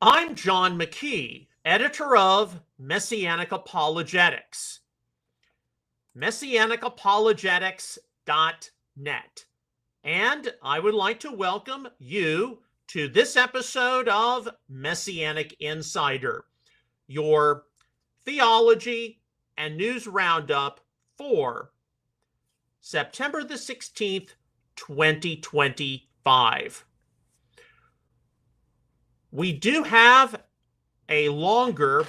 I'm John McKee, editor of Messianic Apologetics. Messianicapologetics.net. And I would like to welcome you to this episode of Messianic Insider, your theology and news roundup for September the 16th, 2025. We do have a longer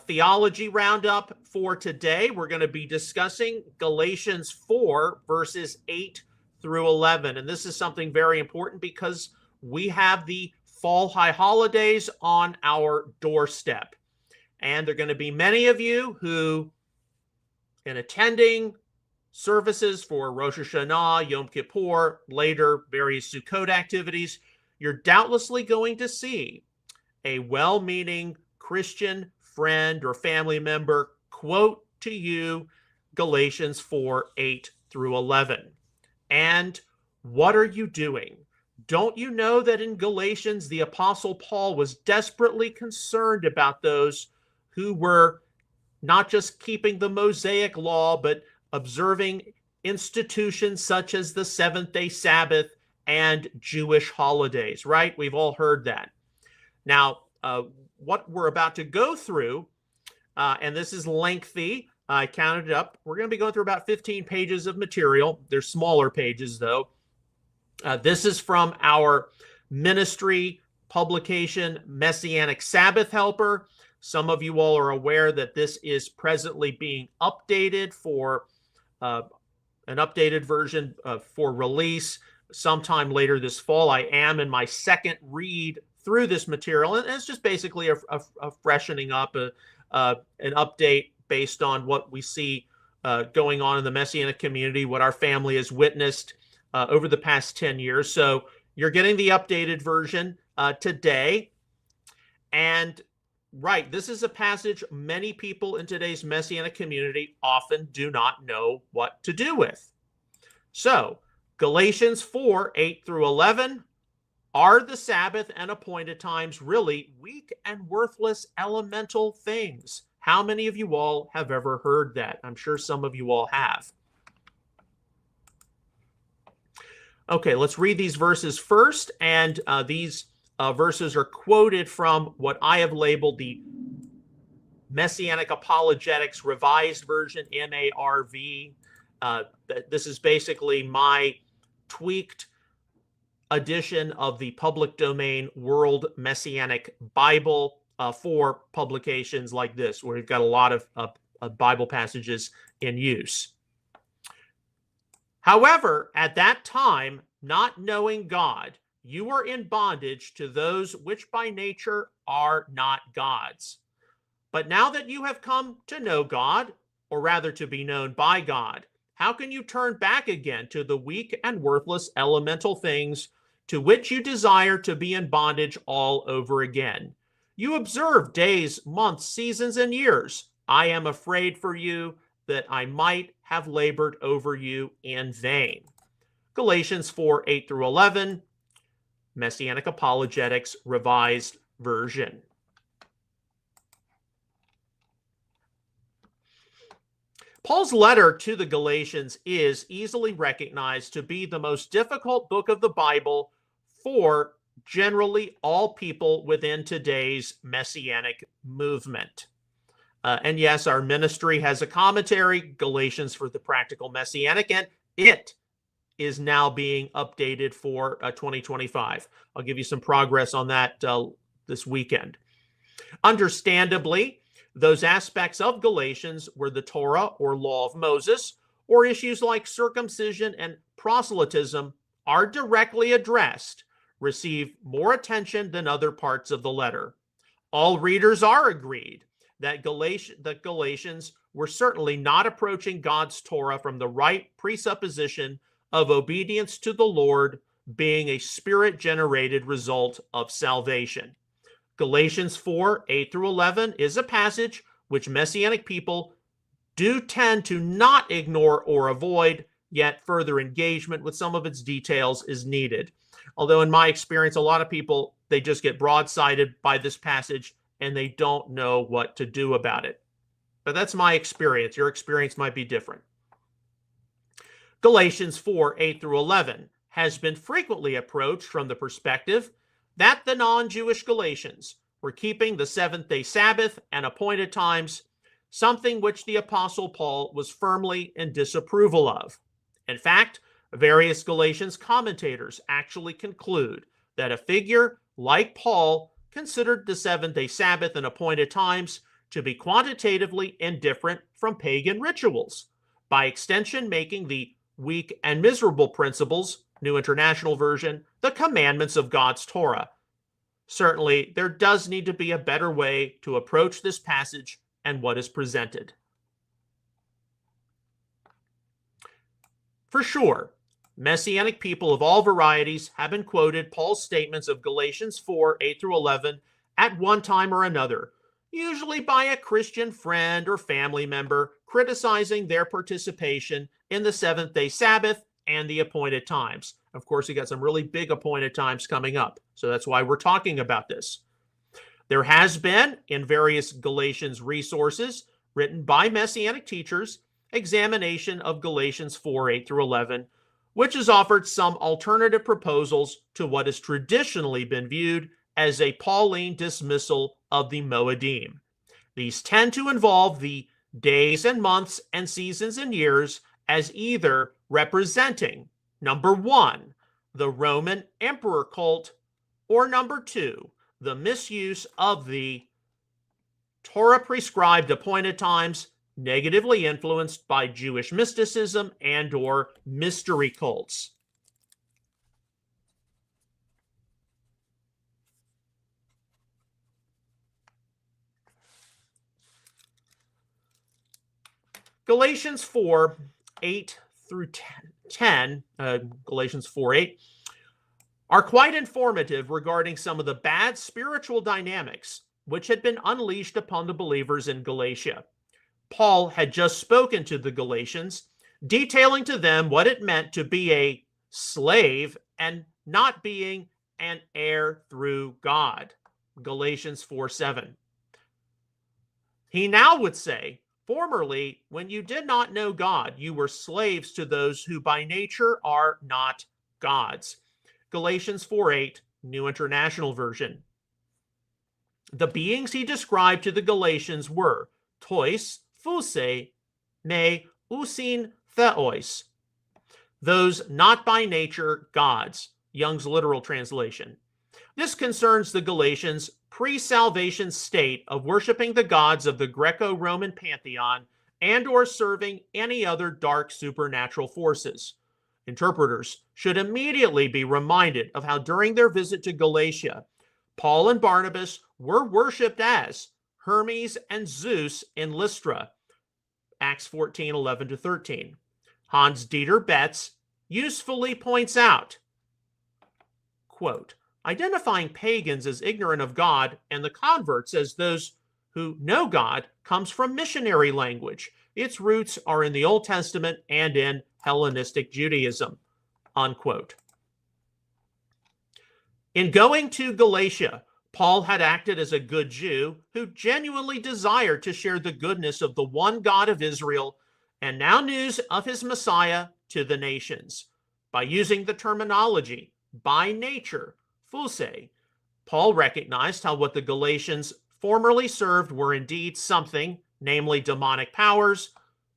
theology roundup for today. We're going to be discussing Galatians 4, verses 8 through 11. And this is something very important because we have the fall high holidays on our doorstep. And there are going to be many of you who, in attending services for Rosh Hashanah, Yom Kippur, later various Sukkot activities, you're doubtlessly going to see a well-meaning Christian friend or family member quote to you Galatians 4, 8 through 11. And what are you doing? Don't you know that in Galatians, the Apostle Paul was desperately concerned about those who were not just keeping the Mosaic law, but observing institutions such as the seventh-day Sabbath and Jewish holidays, right? We've all heard that. Now, what we're about to go through, and this is lengthy, I counted it up. We're going to be going through about 15 pages of material. They're smaller pages, though. This is from our ministry publication, Messianic Sabbath Helper. Some of you all are aware that this is presently being updated for an updated version for release sometime later this fall. I am in my second read through this material, and it's just basically a freshening up, an update based on what we see going on in the Messianic community, what our family has witnessed over the past 10 years. So you're getting the updated version today. And right, this is a passage many people in today's Messianic community often do not know what to do with. So Galatians 4, 8 through 11, are the Sabbath and appointed times really weak and worthless elemental things? How many of you all have ever heard that? I'm sure some of you all have. Okay, let's read these verses first. And these verses are quoted from what I have labeled the Messianic Apologetics Revised Version, MARV. This is basically my tweaked edition of the public domain World Messianic Bible for publications like this, where we've got a lot of Bible passages in use. However, at that time, not knowing God, you were in bondage to those which by nature are not God's. But now that you have come to know God, or rather to be known by God, how can you turn back again to the weak and worthless elemental things to which you desire to be in bondage all over again? You observe days, months, seasons, and years. I am afraid for you that I might have labored over you in vain. Galatians 4, 8 through 11, Messianic Apologetics Revised Version. Paul's letter to the Galatians is easily recognized to be the most difficult book of the Bible for generally all people within today's Messianic movement. And yes, our ministry has a commentary, Galatians for the Practical Messianic, and it is now being updated for 2025. I'll give you some progress on that this weekend. Understandably, those aspects of Galatians where the Torah or law of Moses, or issues like circumcision and proselytism are directly addressed, receive more attention than other parts of the letter. All readers are agreed that Galatians were certainly not approaching God's Torah from the right presupposition of obedience to the Lord being a spirit-generated result of salvation. Galatians 4, 8 through 11 is a passage which Messianic people do tend to not ignore or avoid, yet further engagement with some of its details is needed. Although in my experience, a lot of people they just get broadsided by this passage and they don't know what to do about it. But that's my experience. Your experience might be different. Galatians 4, 8 through 11 has been frequently approached from the perspective that the non-Jewish Galatians were keeping the seventh-day Sabbath and appointed times, something which the Apostle Paul was firmly in disapproval of. In fact, various Galatians commentators actually conclude that a figure like Paul considered the seventh-day Sabbath and appointed times to be quantitatively indifferent from pagan rituals, by extension making the weak and miserable principles, New International Version, the commandments of God's Torah. Certainly, there does need to be a better way to approach this passage and what is presented. For sure, Messianic people of all varieties have been quoted Paul's statements of Galatians 4, 8 through 11 at one time or another, usually by a Christian friend or family member criticizing their participation in the seventh-day Sabbath and the appointed times. Of course, we got some really big appointed times coming up, so that's why we're talking about this. There has been, in various Galatians resources written by Messianic teachers, examination of Galatians 4, 8 through 11, which has offered some alternative proposals to what has traditionally been viewed as a Pauline dismissal of the Moedim. These tend to involve the days and months and seasons and years as either representing, number one, the Roman emperor cult, or number two, the misuse of the Torah-prescribed appointed times negatively influenced by Jewish mysticism and or mystery cults. Galatians 4, 8 through 10, Galatians 4, 8, are quite informative regarding some of the bad spiritual dynamics which had been unleashed upon the believers in Galatia. Paul had just spoken to the Galatians, detailing to them what it meant to be a slave and not being an heir through God. Galatians 4, 7. He now would say, formerly, when you did not know God, you were slaves to those who by nature are not gods. Galatians 4, 8, New International Version. The beings he described to the Galatians were tois, phusei, me, usin, theos, those not by nature gods, Young's literal translation. This concerns the Galatians' pre-salvation state of worshiping the gods of the Greco-Roman pantheon and or serving any other dark supernatural forces. Interpreters should immediately be reminded of how during their visit to Galatia, Paul and Barnabas were worshipped as Hermes and Zeus in Lystra, Acts 14, 11 to 13. Hans Dieter Betz usefully points out, quote, identifying pagans as ignorant of God and the converts as those who know God comes from missionary language. Its roots are in the Old Testament and in Hellenistic Judaism, unquote. In going to Galatia, Paul had acted as a good Jew who genuinely desired to share the goodness of the one God of Israel and now news of his Messiah to the nations. By using the terminology, by nature, phusei, Paul recognized how what the Galatians formerly served were indeed something, namely demonic powers,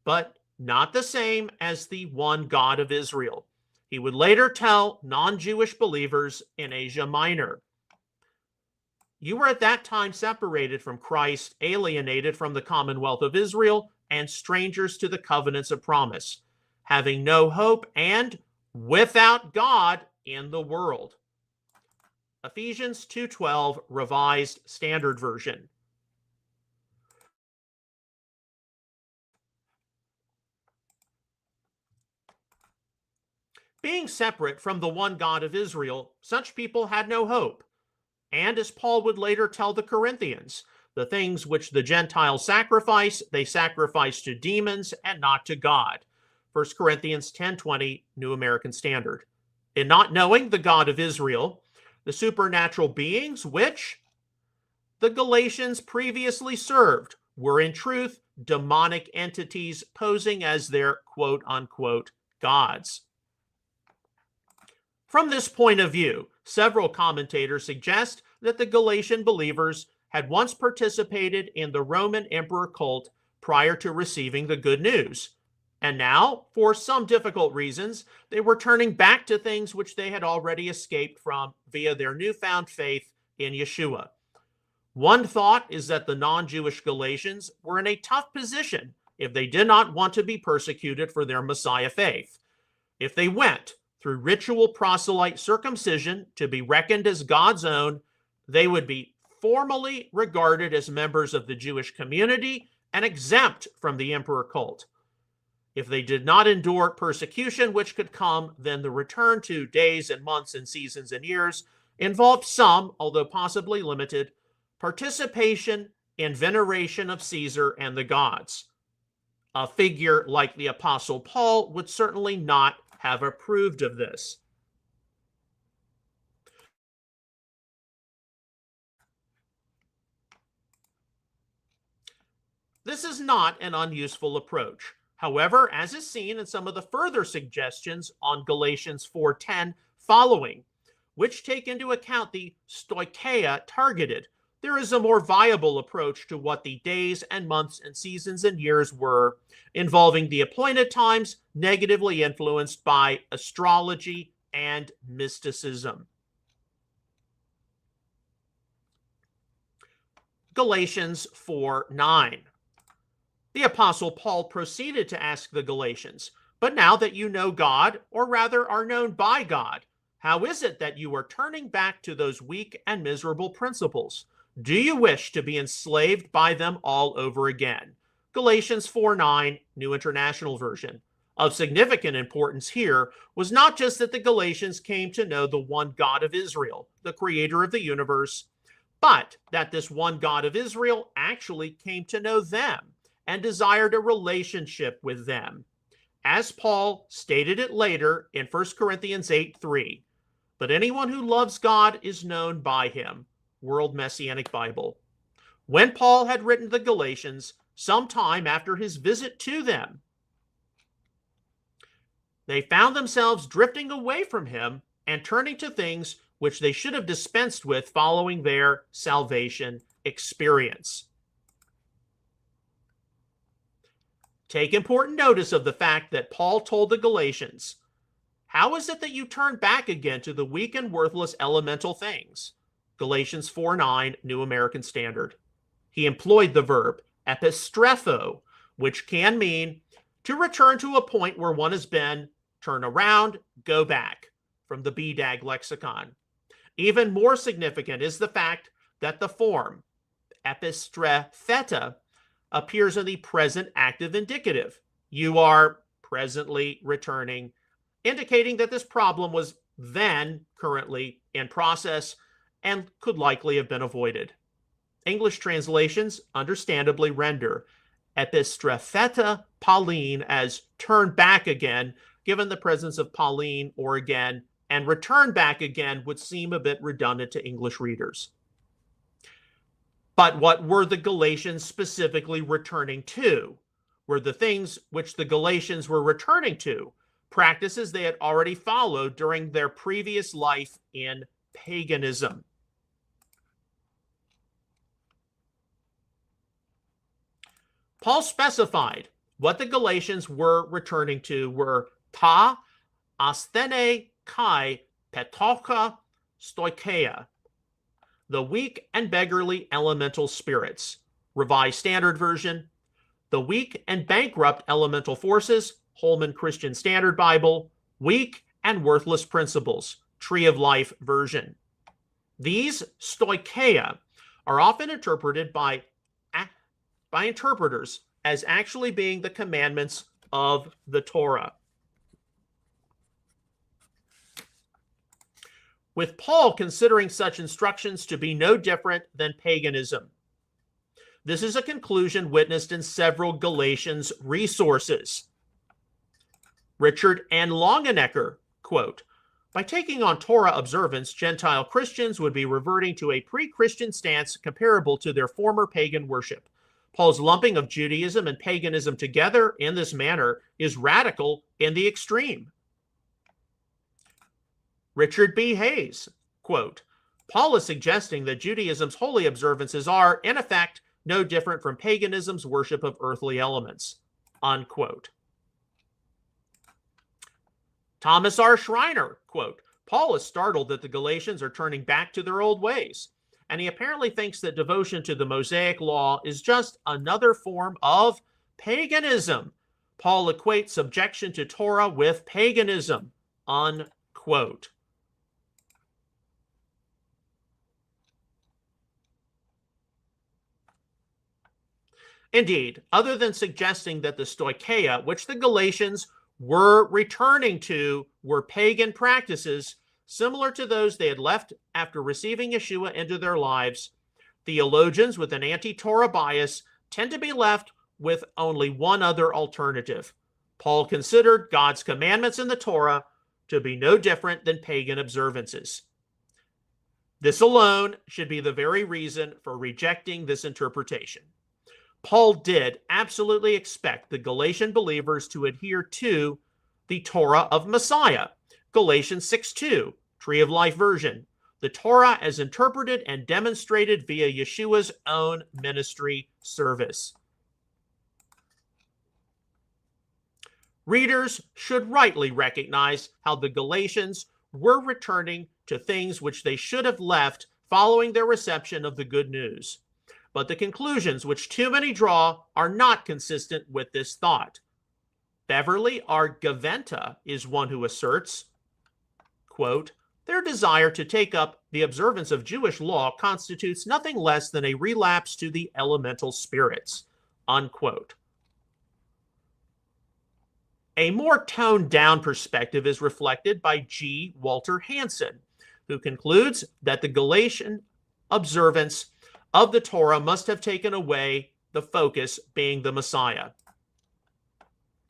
but not the same as the one God of Israel. He would later tell non-Jewish believers in Asia Minor, you were at that time separated from Christ, alienated from the commonwealth of Israel, and strangers to the covenants of promise, having no hope and without God in the world. Ephesians 2:12, Revised Standard Version. Being separate from the one God of Israel, such people had no hope. And as Paul would later tell the Corinthians, the things which the Gentiles sacrifice, they sacrifice to demons and not to God. 1 Corinthians 10:20, New American Standard. In not knowing the God of Israel, the supernatural beings which the Galatians previously served were in truth demonic entities posing as their quote-unquote gods. From this point of view, several commentators suggest that the Galatian believers had once participated in the Roman emperor cult prior to receiving the good news. And now, for some difficult reasons, they were turning back to things which they had already escaped from via their newfound faith in Yeshua. One thought is that the non-Jewish Galatians were in a tough position if they did not want to be persecuted for their Messiah faith. If they went through ritual proselyte circumcision to be reckoned as God's own, they would be formally regarded as members of the Jewish community and exempt from the emperor cult. If they did not endure persecution, which could come, then the return to days and months and seasons and years involved some, although possibly limited, participation in veneration of Caesar and the gods. A figure like the Apostle Paul would certainly not have approved of this. This is not an unuseful approach. However, as is seen in some of the further suggestions on Galatians 4:10 following, which take into account the stoicheia targeted, there is a more viable approach to what the days and months and seasons and years were, involving the appointed times negatively influenced by astrology and mysticism. Galatians 4:9. The Apostle Paul proceeded to ask the Galatians, "But now that you know God, or rather are known by God, how is it that you are turning back to those weak and miserable principles? Do you wish to be enslaved by them all over again?" Galatians 4:9, New International Version. Of significant importance here was not just that the Galatians came to know the one God of Israel, the creator of the universe, but that this one God of Israel actually came to know them and desired a relationship with them. As Paul stated it later in 1 Corinthians 8:3, "But anyone who loves God is known by him." World Messianic Bible. When Paul had written the Galatians, some time after his visit to them, they found themselves drifting away from him and turning to things which they should have dispensed with following their salvation experience. Take important notice of the fact that Paul told the Galatians, "How is it that you turn back again to the weak and worthless elemental things?" Galatians 4:9, New American Standard. He employed the verb epistrepho, which can mean to return to a point where one has been, turn around, go back, from the BDAG lexicon. Even more significant is the fact that the form epistretheta appears in the present active indicative. You are presently returning, indicating that this problem was then currently in process and could likely have been avoided. English translations understandably render epistretheta Pauline as turn back again, given the presence of Pauline or again, and return back again would seem a bit redundant to English readers. But what were the Galatians specifically returning to? Were the things which the Galatians were returning to practices they had already followed during their previous life in paganism? Paul specified what the Galatians were returning to were ta asthene kai petocha stoicheia, the weak and beggarly elemental spirits. Revised Standard Version. The weak and bankrupt elemental forces, Holman Christian Standard Bible. Weak and worthless principles, Tree of Life Version. These stoicheia are often interpreted by interpreters as actually being the commandments of the Torah. With Paul considering such instructions to be no different than paganism. This is a conclusion witnessed in several Galatians resources. Richard N. Longenecker, quote, By taking on Torah observance, Gentile Christians would be reverting to a pre-Christian stance comparable to their former pagan worship. Paul's lumping of Judaism and paganism together in this manner is radical in the extreme. Richard B. Hayes, quote, Paul is suggesting that Judaism's holy observances are, in effect, no different from paganism's worship of earthly elements, unquote. Thomas R. Schreiner, quote, Paul is startled that the Galatians are turning back to their old ways, and he apparently thinks that devotion to the Mosaic law is just another form of paganism. Paul equates subjection to Torah with paganism, unquote. Indeed, other than suggesting that the stoicheia, which the Galatians were returning to, were pagan practices similar to those they had left after receiving Yeshua into their lives, theologians with an anti-Torah bias tend to be left with only one other alternative. Paul considered God's commandments in the Torah to be no different than pagan observances. This alone should be the very reason for rejecting this interpretation. Paul did absolutely expect the Galatian believers to adhere to the Torah of Messiah. Galatians 6:2, Tree of Life version. The Torah as interpreted and demonstrated via Yeshua's own ministry service. Readers should rightly recognize how the Galatians were returning to things which they should have left following their reception of the good news. But the conclusions which too many draw are not consistent with this thought. Beverly R. Gaventa is one who asserts, quote, their desire to take up the observance of Jewish law constitutes nothing less than a relapse to the elemental spirits, unquote. A more toned-down perspective is reflected by G. Walter Hansen, who concludes that the Galatian observance of the Torah must have taken away the focus being the Messiah.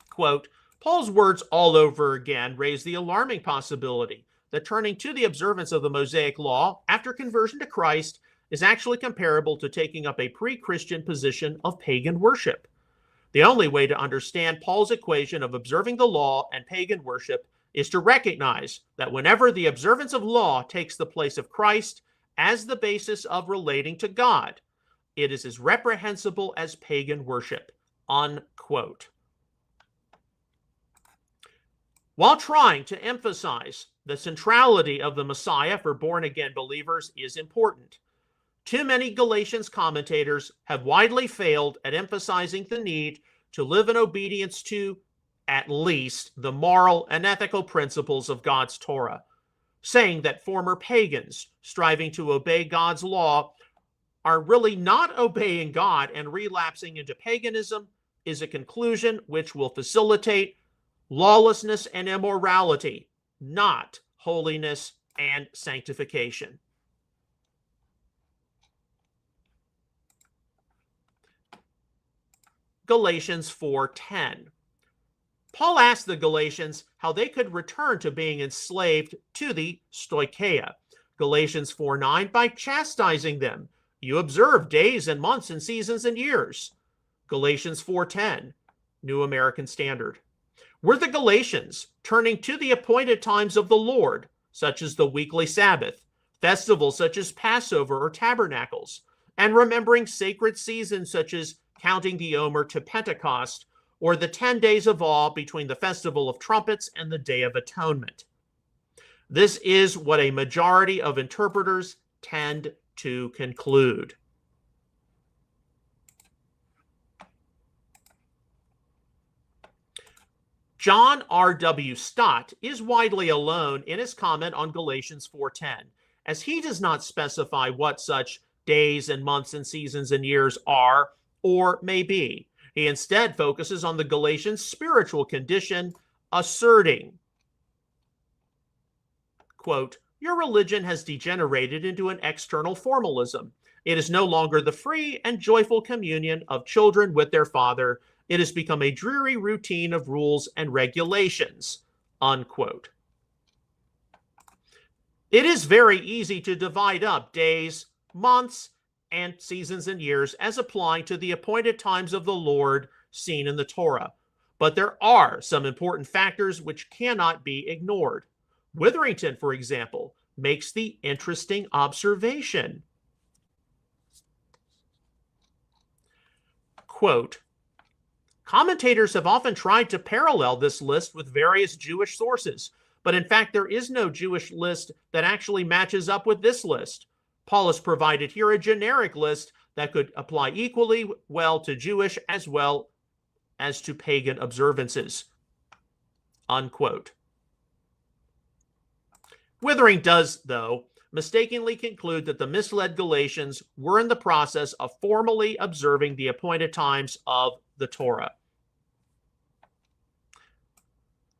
Quote, Paul's words all over again raise the alarming possibility that turning to the observance of the Mosaic law after conversion to Christ is actually comparable to taking up a pre-Christian position of pagan worship. The only way to understand Paul's equation of observing the law and pagan worship is to recognize that whenever the observance of law takes the place of Christ as the basis of relating to God, it is as reprehensible as pagan worship, unquote. While trying to emphasize the centrality of the Messiah for born-again believers is important, too many Galatians commentators have widely failed at emphasizing the need to live in obedience to, at least, the moral and ethical principles of God's Torah, saying that former pagans striving to obey God's law are really not obeying God and relapsing into paganism is a conclusion which will facilitate lawlessness and immorality, not holiness and sanctification. Galatians 4:10. Paul asked the Galatians how they could return to being enslaved to the stoicheia. Galatians 4:9, by chastising them. You observe days and months and seasons and years. Galatians 4:10, New American Standard. Were the Galatians turning to the appointed times of the Lord, such as the weekly Sabbath, festivals such as Passover or Tabernacles, and remembering sacred seasons such as counting the Omer to Pentecost, or the 10 days of awe between the Festival of Trumpets and the Day of Atonement? This is what a majority of interpreters tend to conclude. John R.W. Stott is widely alone in his comment on Galatians 4:10, as he does not specify what such days and months and seasons and years are or may be. He instead focuses on the Galatians' spiritual condition, asserting, quote, your religion has degenerated into an external formalism. It is no longer the free and joyful communion of children with their father. It has become a dreary routine of rules and regulations, unquote. It is very easy to divide up days, months, and seasons and years as applying to the appointed times of the Lord seen in the Torah. But there are some important factors which cannot be ignored. Witherington, for example, makes the interesting observation. Quote, commentators have often tried to parallel this list with various Jewish sources, but in fact there is no Jewish list that actually matches up with this list. Paulus provided here a generic list that could apply equally well to Jewish as well as to pagan observances. Unquote. Withering does, though, mistakenly conclude that the misled Galatians were in the process of formally observing the appointed times of the Torah.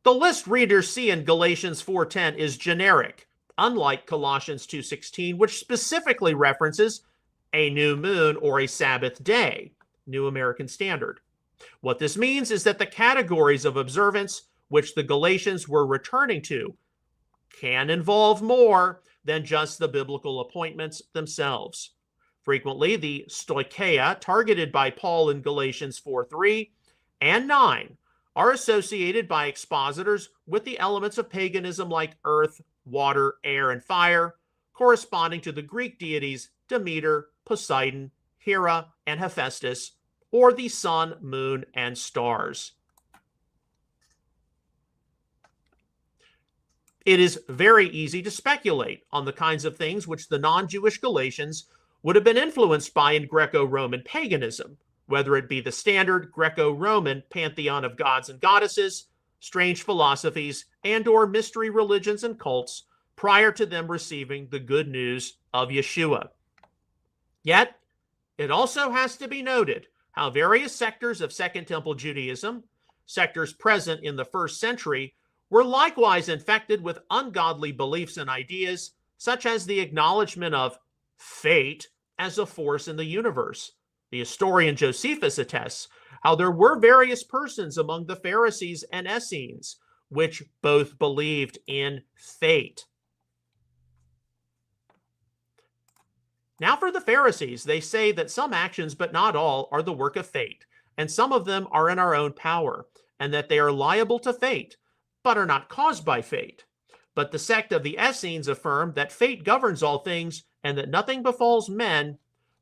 The list readers see in Galatians 4:10 is generic, unlike Colossians 2:16, which specifically references a new moon or a Sabbath day, New American Standard. What this means is that the categories of observance which the Galatians were returning to can involve more than just the biblical appointments themselves. Frequently, the stoicheia targeted by Paul in Galatians 4:3 and 9 are associated by expositors with the elements of paganism like earth, water, air, and fire, corresponding to the Greek deities Demeter, Poseidon, Hera, and Hephaestus, or the sun, moon, and stars. It is very easy to speculate on the kinds of things which the non-Jewish Galatians would have been influenced by in Greco-Roman paganism, whether it be the standard Greco-Roman pantheon of gods and goddesses, strange philosophies, and or mystery religions and cults prior to them receiving the good news of Yeshua. Yet, it also has to be noted how various sectors of Second Temple Judaism, sectors present in the first century, were likewise infected with ungodly beliefs and ideas, such as the acknowledgement of fate as a force in the universe. The historian Josephus attests how there were various persons among the Pharisees and Essenes which both believed in fate. Now for the Pharisees, they say that some actions, but not all, are the work of fate, and some of them are in our own power, and that they are liable to fate, but are not caused by fate. But the sect of the Essenes affirm that fate governs all things, and that nothing befalls men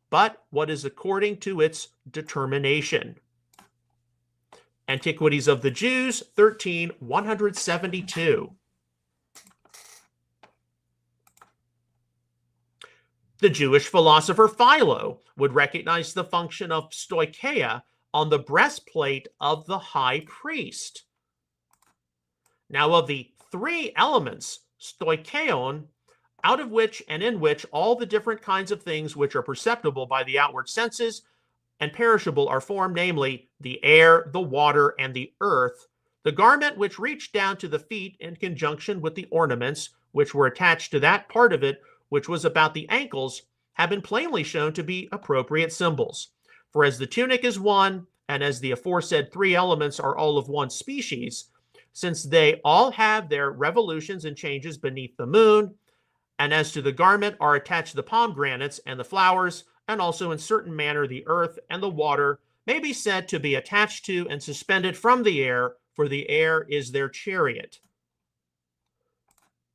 but what is according to its determination. Antiquities of the Jews, 13:172. The Jewish philosopher Philo would recognize the function of stoicheia on the breastplate of the high priest. Now, of the three elements, stoicheion, out of which and in which all the different kinds of things which are perceptible by the outward senses and perishable are formed, namely the air, the water, and the earth, the garment which reached down to the feet in conjunction with the ornaments which were attached to that part of it which was about the ankles, have been plainly shown to be appropriate symbols. For as the tunic is one, and as the aforesaid three elements are all of one species, since they all have their revolutions and changes beneath the moon, and as to the garment are attached the pomegranates and the flowers, and also in certain manner the earth and the water, may be said to be attached to and suspended from the air, for the air is their chariot.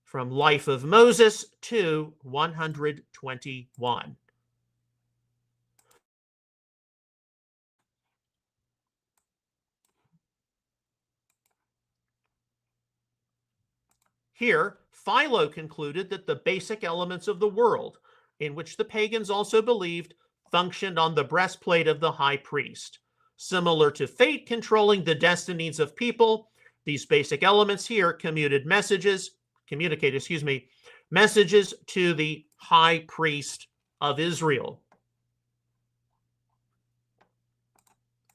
From Life of Moses 2:121. Here, Philo concluded that the basic elements of the world, in which the pagans also believed, functioned on the breastplate of the high priest. Similar to fate controlling the destinies of people, these basic elements here communicated messages to the high priest of Israel.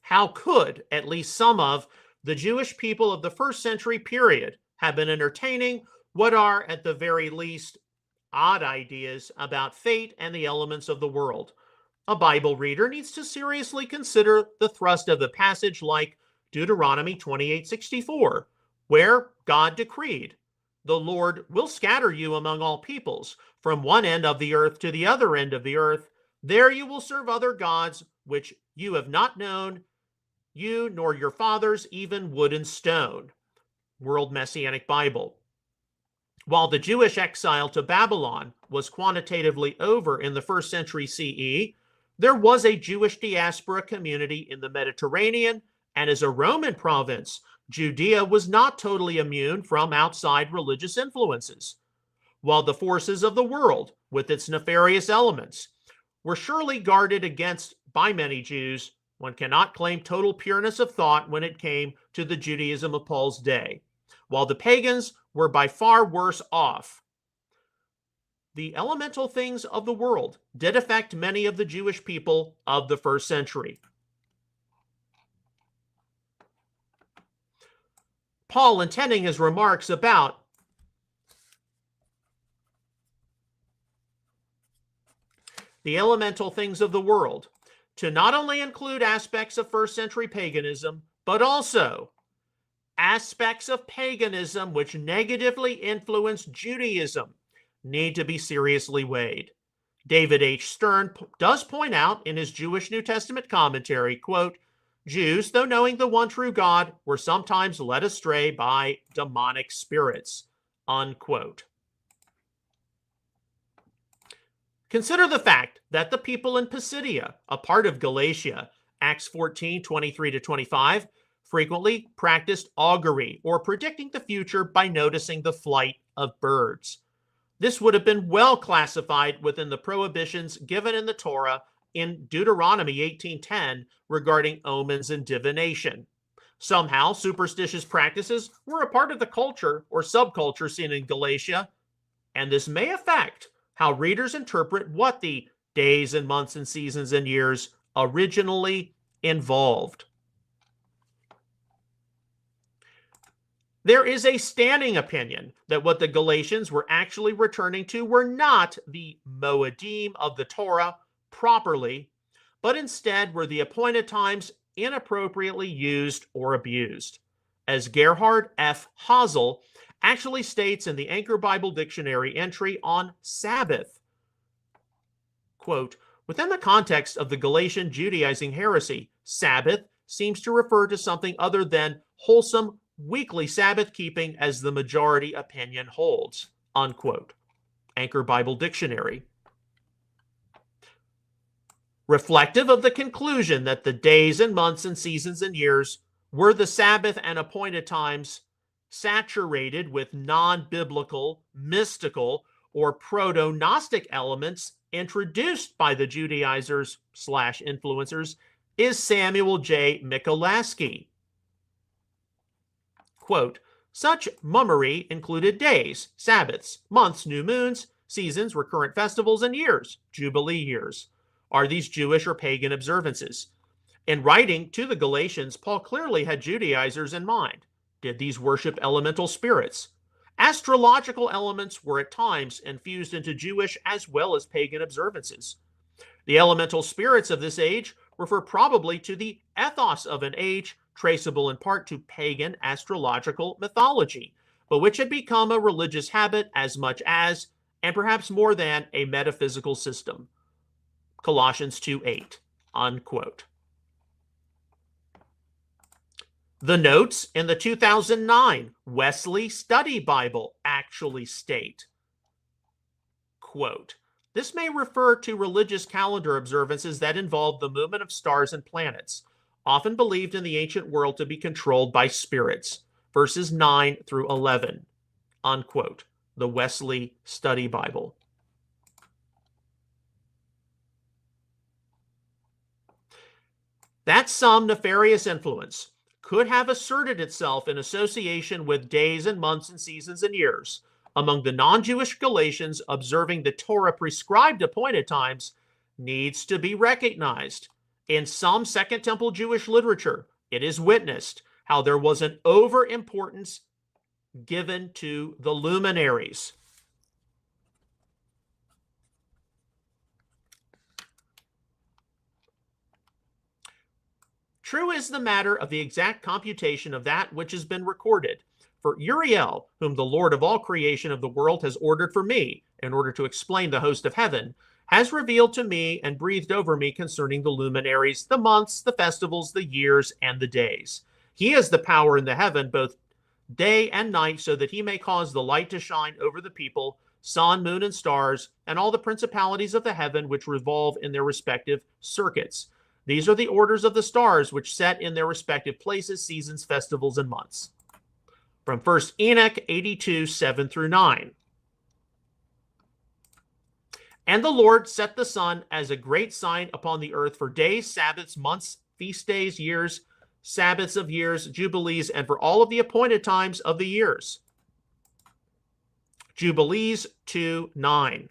How could at least some of the Jewish people of the first century period have been entertaining what are, at the very least, odd ideas about fate and the elements of the world? A Bible reader needs to seriously consider the thrust of a passage like Deuteronomy 28:64, where God decreed, The Lord will scatter you among all peoples, from one end of the earth to the other end of the earth. There you will serve other gods, which you have not known, you nor your fathers, even wood and stone. World Messianic Bible. While the Jewish exile to Babylon was quantitatively over in the 1st century CE, there was a Jewish diaspora community in the Mediterranean, and as a Roman province, Judea was not totally immune from outside religious influences. While the forces of the world, with its nefarious elements, were surely guarded against by many Jews, one cannot claim total pureness of thought when it came to the Judaism of Paul's day. While the pagans were by far worse off, the elemental things of the world did affect many of the Jewish people of the 1st century. Paul, intending his remarks about the elemental things of the world to not only include aspects of 1st century paganism, but also aspects of paganism which negatively influence Judaism, need to be seriously weighed. David H. Stern does point out in his Jewish New Testament commentary, quote, Jews, though knowing the one true God, were sometimes led astray by demonic spirits, unquote. Consider the fact that the people in Pisidia, a part of Galatia, Acts 14, 23-25, frequently practiced augury, or predicting the future by noticing the flight of birds. This would have been well classified within the prohibitions given in the Torah in Deuteronomy 18:10 regarding omens and divination. Somehow, superstitious practices were a part of the culture or subculture seen in Galatia, and this may affect how readers interpret what the days and months and seasons and years originally involved. There is a standing opinion that what the Galatians were actually returning to were not the Moedim of the Torah properly, but instead were the appointed times inappropriately used or abused. As Gerhard F. Hazel actually states in the Anchor Bible Dictionary entry on Sabbath, quote, within the context of the Galatian Judaizing heresy, Sabbath seems to refer to something other than wholesome weekly Sabbath keeping as the majority opinion holds, unquote. Anchor Bible Dictionary. Reflective of the conclusion that the days and months and seasons and years were the Sabbath and appointed times saturated with non-biblical, mystical, or proto-Gnostic elements introduced by the Judaizers/influencers is Samuel J. Michalowski. Quote, such mummery included days, Sabbaths, months, new moons, seasons, recurrent festivals, and years, Jubilee years. Are these Jewish or pagan observances? In writing to the Galatians, Paul clearly had Judaizers in mind. Did these worship elemental spirits? Astrological elements were at times infused into Jewish as well as pagan observances. The elemental spirits of this age refer probably to the ethos of an age traceable in part to pagan astrological mythology, but which had become a religious habit as much as, and perhaps more than, a metaphysical system. Colossians 2:8, unquote. The notes in the 2009 Wesley Study Bible actually state, quote, this may refer to religious calendar observances that involve the movement of stars and planets, often believed in the ancient world to be controlled by spirits, verses 9-11, unquote, the Wesley Study Bible. That some nefarious influence could have asserted itself in association with days and months and seasons and years among the non-Jewish Galatians observing the Torah prescribed appointed times needs to be recognized. In some Second Temple Jewish literature, it is witnessed how there was an overimportance given to the luminaries. True is the matter of the exact computation of that which has been recorded. For Uriel, whom the Lord of all creation of the world has ordered for me, in order to explain the host of heaven, has revealed to me and breathed over me concerning the luminaries, the months, the festivals, the years, and the days. He has the power in the heaven, both day and night, so that he may cause the light to shine over the people, sun, moon, and stars, and all the principalities of the heaven which revolve in their respective circuits. These are the orders of the stars which set in their respective places, seasons, festivals, and months. From 1 Enoch 82, 7 through 9. And the Lord set the sun as a great sign upon the earth for days, Sabbaths, months, feast days, years, Sabbaths of years, jubilees, and for all of the appointed times of the years. Jubilees 2:9.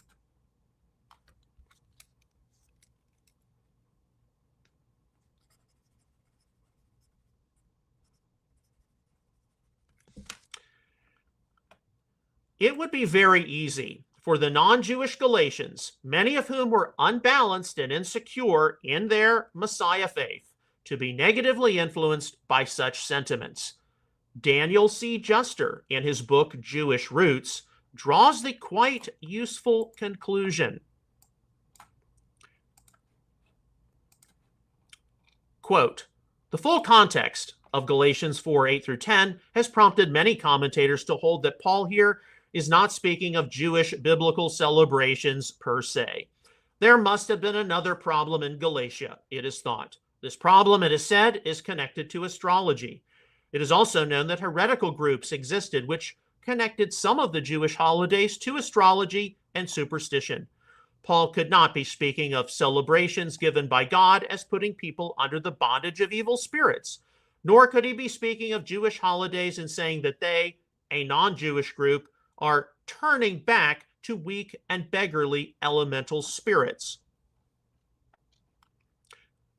It would be very easy for the non-Jewish Galatians, many of whom were unbalanced and insecure in their Messiah faith, to be negatively influenced by such sentiments. Daniel C. Juster, in his book Jewish Roots, draws the quite useful conclusion. Quote, the full context of Galatians 4, 8 through 10 has prompted many commentators to hold that Paul here is not speaking of Jewish biblical celebrations per se. There must have been another problem in Galatia, it is thought. This problem, it is said, is connected to astrology. It is also known that heretical groups existed which connected some of the Jewish holidays to astrology and superstition. Paul could not be speaking of celebrations given by God as putting people under the bondage of evil spirits, nor could he be speaking of Jewish holidays and saying that they, a non-Jewish group, are turning back to weak and beggarly elemental spirits.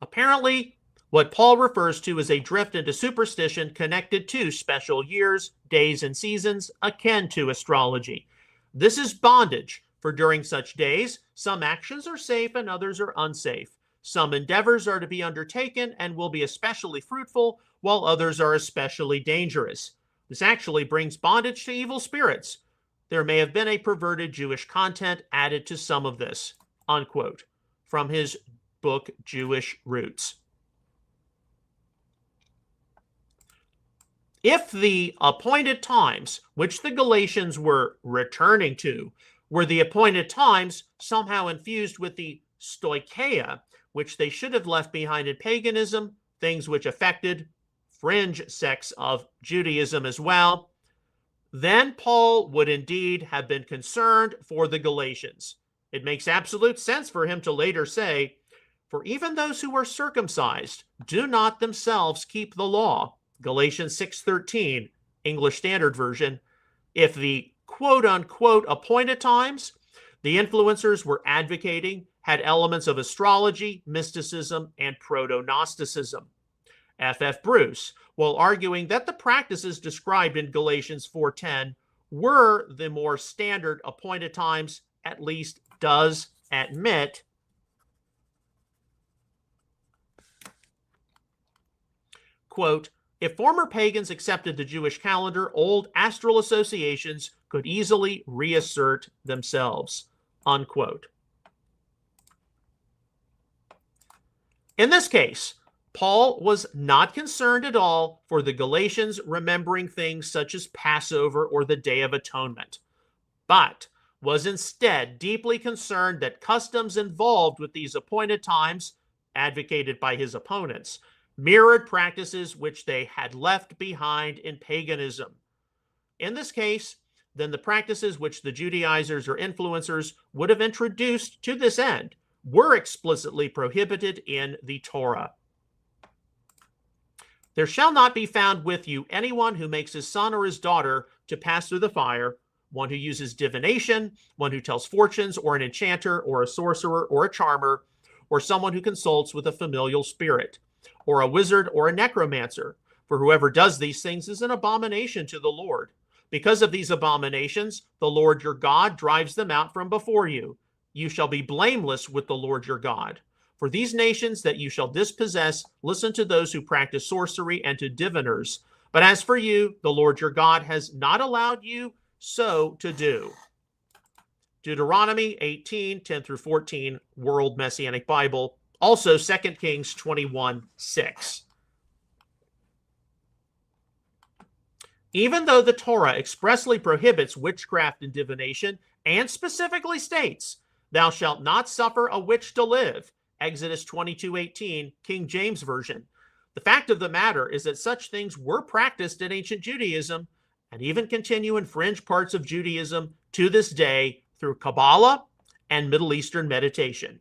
Apparently, what Paul refers to is a drift into superstition connected to special years, days, and seasons akin to astrology. This is bondage, for during such days, some actions are safe and others are unsafe. Some endeavors are to be undertaken and will be especially fruitful, while others are especially dangerous. This actually brings bondage to evil spirits. There may have been a perverted Jewish content added to some of this, unquote, from his book Jewish Roots. If the appointed times, which the Galatians were returning to, were the appointed times somehow infused with the stoicheia, which they should have left behind in paganism, things which affected fringe sects of Judaism as well, then Paul would indeed have been concerned for the Galatians. It makes absolute sense for him to later say, for even those who are circumcised do not themselves keep the law. Galatians 6:13, English Standard Version. If the quote-unquote appointed times the influencers were advocating had elements of astrology, mysticism, and proto-Gnosticism. F. Bruce, while arguing that the practices described in Galatians 4:10 were the more standard appointed times, at least does admit quote, if former pagans accepted the Jewish calendar, old astral associations could easily reassert themselves, unquote. In this case, Paul was not concerned at all for the Galatians remembering things such as Passover or the Day of Atonement, but was instead deeply concerned that customs involved with these appointed times, advocated by his opponents, mirrored practices which they had left behind in paganism. In this case, then the practices which the Judaizers or influencers would have introduced to this end were explicitly prohibited in the Torah. There shall not be found with you anyone who makes his son or his daughter to pass through the fire, one who uses divination, one who tells fortunes, or an enchanter, or a sorcerer, or a charmer, or someone who consults with a familiar spirit, or a wizard, or a necromancer. For whoever does these things is an abomination to the Lord. Because of these abominations, the Lord your God drives them out from before you. You shall be blameless with the Lord your God. For these nations that you shall dispossess, listen to those who practice sorcery and to diviners. But as for you, the Lord your God has not allowed you so to do. Deuteronomy 18, 10 through 14, World Messianic Bible. Also 2 Kings 21, 6. Even though the Torah expressly prohibits witchcraft and divination and specifically states, "Thou shalt not suffer a witch to live," Exodus 22:18, King James Version, the fact of the matter is that such things were practiced in ancient Judaism and even continue in fringe parts of Judaism to this day through Kabbalah and Middle Eastern meditation.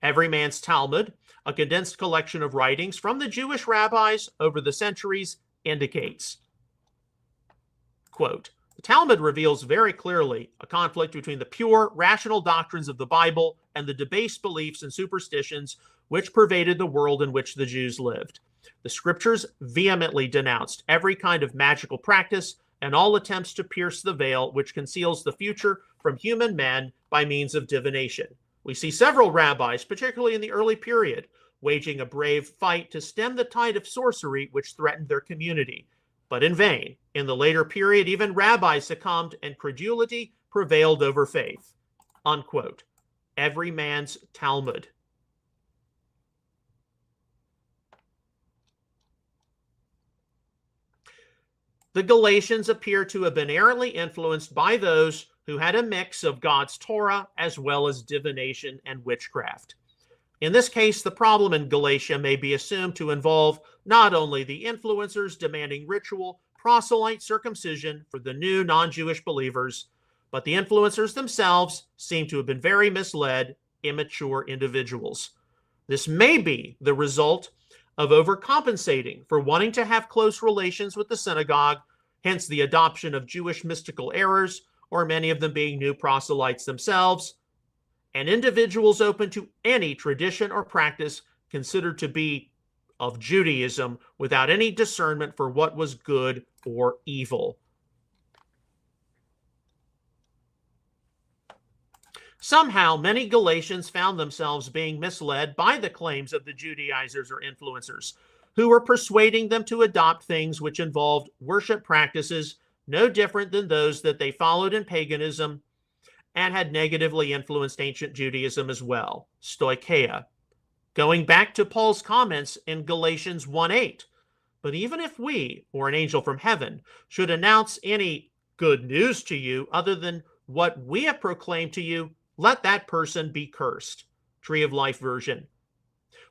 Every Man's Talmud, a condensed collection of writings from the Jewish rabbis over the centuries, indicates, quote, "The Talmud reveals very clearly a conflict between the pure, rational doctrines of the Bible and the debased beliefs and superstitions which pervaded the world in which the Jews lived. The scriptures vehemently denounced every kind of magical practice and all attempts to pierce the veil which conceals the future from human men by means of divination. We see several rabbis, particularly in the early period, waging a brave fight to stem the tide of sorcery which threatened their community. But in vain. In the later period, even rabbis succumbed and credulity prevailed over faith." Unquote. Every Man's Talmud. The Galatians appear to have been errantly influenced by those who had a mix of God's Torah as well as divination and witchcraft. In this case, the problem in Galatia may be assumed to involve not only the influencers demanding ritual, proselyte circumcision for the new non-Jewish believers, but the influencers themselves seem to have been very misled, immature individuals. This may be the result of overcompensating for wanting to have close relations with the synagogue, hence the adoption of Jewish mystical errors, or many of them being new proselytes themselves, and individuals open to any tradition or practice considered to be of Judaism without any discernment for what was good or evil. Somehow, many Galatians found themselves being misled by the claims of the Judaizers or influencers, who were persuading them to adopt things which involved worship practices no different than those that they followed in paganism and had negatively influenced ancient Judaism as well, stoicheia. Going back to Paul's comments in Galatians 1:8, "But even if we, or an angel from heaven, should announce any good news to you other than what we have proclaimed to you, let that person be cursed." Tree of Life Version.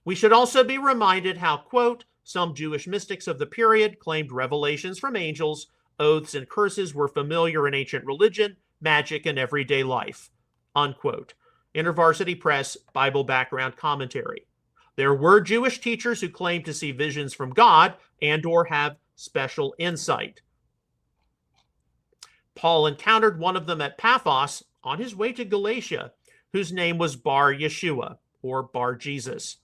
We should also be reminded how, quote, "some Jewish mystics of the period claimed revelations from angels, oaths and curses were familiar in ancient religion, magic, and everyday life," unquote. InterVarsity Press Bible Background Commentary. There were Jewish teachers who claimed to see visions from God and or have special insight. Paul encountered one of them at Paphos on his way to Galatia, whose name was Bar Yeshua, or Bar Jesus.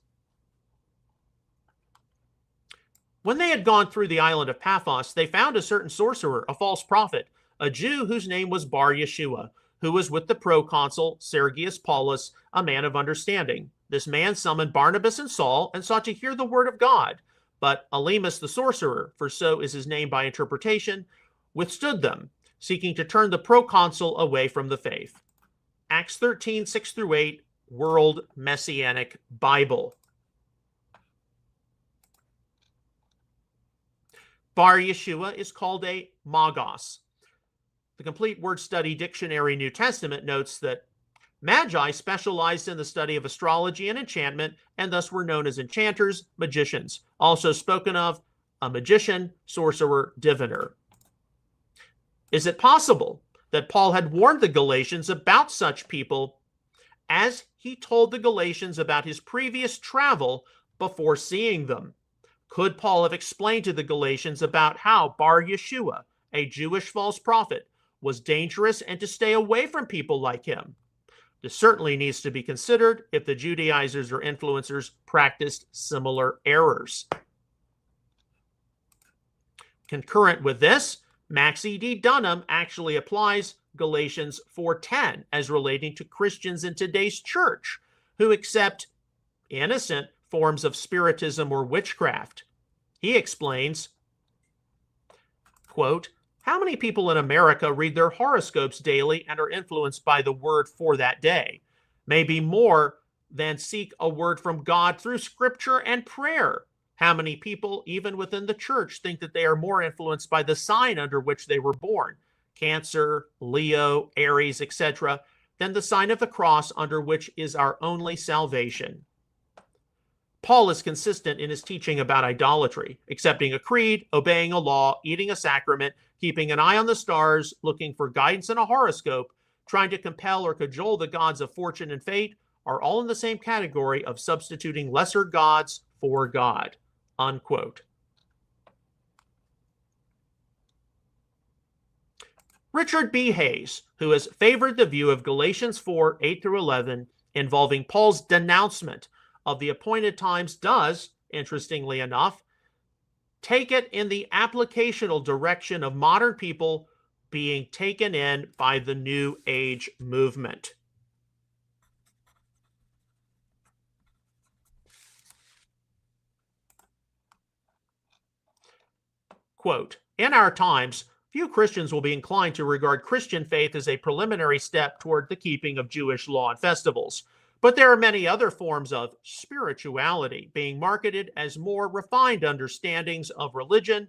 When they had gone through the island of Paphos, they found a certain sorcerer, a false prophet, a Jew whose name was Bar Yeshua, who was with the proconsul Sergius Paulus, a man of understanding. This man summoned Barnabas and Saul and sought to hear the word of God. But Elymas the sorcerer, for so is his name by interpretation, withstood them, seeking to turn the proconsul away from the faith. Acts 13, 6 through 8, World Messianic Bible. Bar Yeshua is called a magos. The Complete Word Study Dictionary New Testament notes that Magi specialized in the study of astrology and enchantment, and thus were known as enchanters, magicians, also spoken of a magician, sorcerer, diviner. Is it possible that Paul had warned the Galatians about such people as he told the Galatians about his previous travel before seeing them? Could Paul have explained to the Galatians about how Bar Yeshua, a Jewish false prophet, was dangerous and to stay away from people like him? This certainly needs to be considered if the Judaizers or influencers practiced similar errors. Concurrent with this, Max E.D. Dunham actually applies Galatians 4:10 as relating to Christians in today's church who accept innocent forms of spiritism or witchcraft. He explains, Quote, how many people in America read their horoscopes daily and are influenced by the word for that day? Maybe more than seek a word from God through scripture and prayer. How many people, even within the church, think that they are more influenced by the sign under which they were born, Cancer, Leo, Aries, etc., than the sign of the cross under which is our only salvation? Paul is consistent in his teaching about idolatry, accepting a creed, obeying a law, eating a sacrament, keeping an eye on the stars, looking for guidance in a horoscope, trying to compel or cajole the gods of fortune and fate, are all in the same category of substituting lesser gods for God. Unquote. Richard B. Hayes, who has favored the view of Galatians 4, 8 through 11, involving Paul's denouncement of the appointed times, does, interestingly enough, take it in the applicational direction of modern people being taken in by the New Age movement. Quote, in our times, few Christians will be inclined to regard Christian faith as a preliminary step toward the keeping of Jewish law and festivals. But there are many other forms of spirituality being marketed as more refined understandings of religion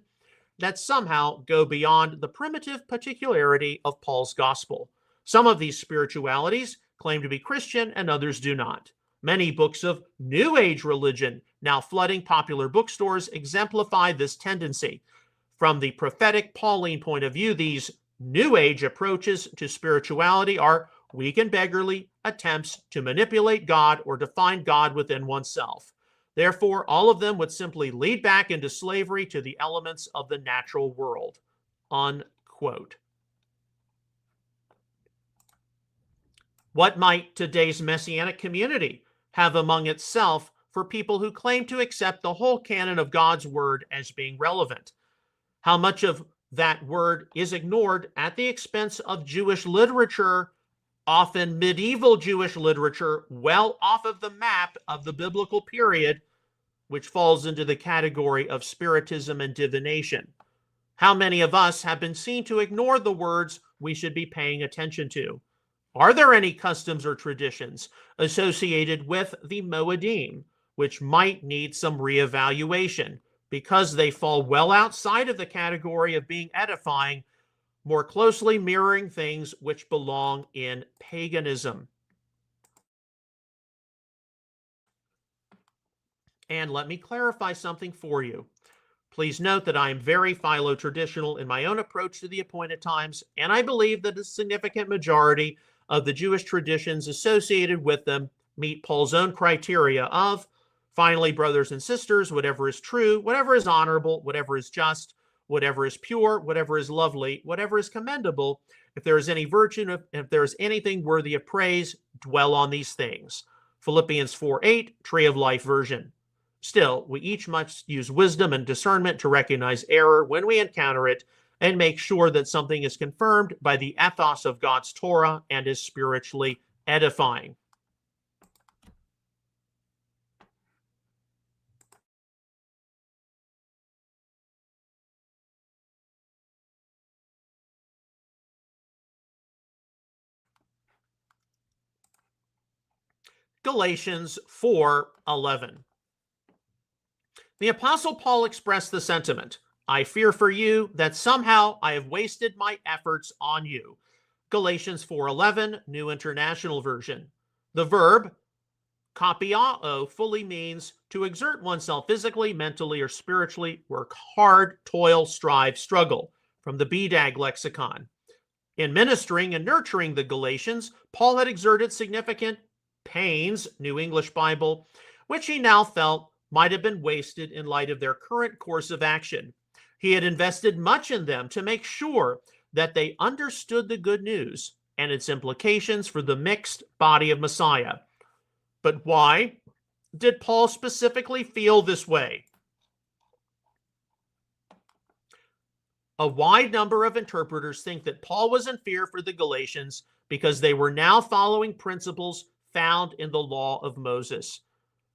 that somehow go beyond the primitive particularity of Paul's gospel. Some of these spiritualities claim to be Christian and others do not. Many books of New Age religion now flooding popular bookstores exemplify this tendency. From the prophetic Pauline point of view, these New Age approaches to spirituality are weak and beggarly attempts to manipulate God or define God within oneself. Therefore, all of them would simply lead back into slavery to the elements of the natural world. Unquote. What might today's Messianic community have among itself for people who claim to accept the whole canon of God's word as being relevant? How much of that word is ignored at the expense of Jewish literature, often medieval Jewish literature, well off of the map of the biblical period, which falls into the category of spiritism and divination? How many of us have been seen to ignore the words we should be paying attention to? Are there any customs or traditions associated with the Moedim which might need some reevaluation because they fall well outside of the category of being edifying, more closely mirroring things which belong in paganism? And let me clarify something for you. Please note that I am very philo-traditional in my own approach to the appointed times, and I believe that a significant majority of the Jewish traditions associated with them meet Paul's own criteria of, finally, brothers and sisters, whatever is true, whatever is honorable, whatever is just, whatever is pure, whatever is lovely, whatever is commendable, if there is any virtue, if there is anything worthy of praise, dwell on these things. Philippians 4:8, Tree of Life version. Still, we each must use wisdom and discernment to recognize error when we encounter it and make sure that something is confirmed by the ethos of God's Torah and is spiritually edifying. Galatians 4:11. The Apostle Paul expressed the sentiment, I fear for you that somehow I have wasted my efforts on you. Galatians 4:11, New International Version. The verb kopiao fully means to exert oneself physically, mentally, or spiritually, work hard, toil, strive, struggle, from the BDAG lexicon. In ministering and nurturing the Galatians, Paul had exerted significant pains, New English Bible, which he now felt might have been wasted in light of their current course of action. He had invested much in them to make sure that they understood the good news and its implications for the mixed body of Messiah. But why did Paul specifically feel this way? A wide number of interpreters think that Paul was in fear for the Galatians because they were now following principles found in the law of Moses.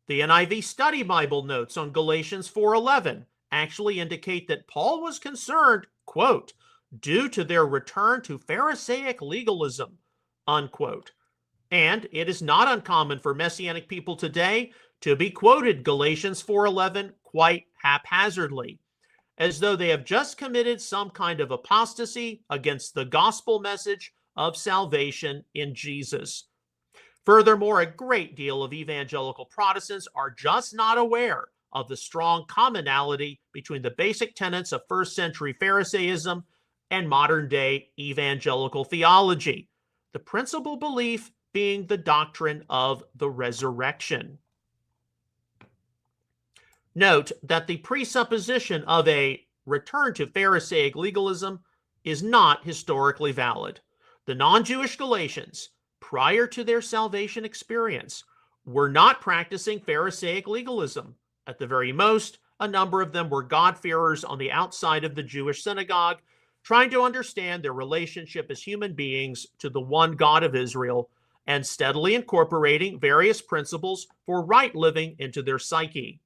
The NIV Study Bible notes on Galatians 4:11 actually indicate that Paul was concerned, quote, due to their return to Pharisaic legalism, unquote. And it is not uncommon for Messianic people today to be quoted Galatians 4:11 quite haphazardly, as though they have just committed some kind of apostasy against the gospel message of salvation in Jesus. Furthermore, a great deal of evangelical Protestants are just not aware of the strong commonality between the basic tenets of first century Pharisaism and modern day evangelical theology, the principal belief being the doctrine of the resurrection. Note that the presupposition of a return to Pharisaic legalism is not historically valid. The non-Jewish Galatians, prior to their salvation experience, were not practicing Pharisaic legalism. At the very most, a number of them were God-fearers on the outside of the Jewish synagogue, trying to understand their relationship as human beings to the one God of Israel and steadily incorporating various principles for right living into their psyche.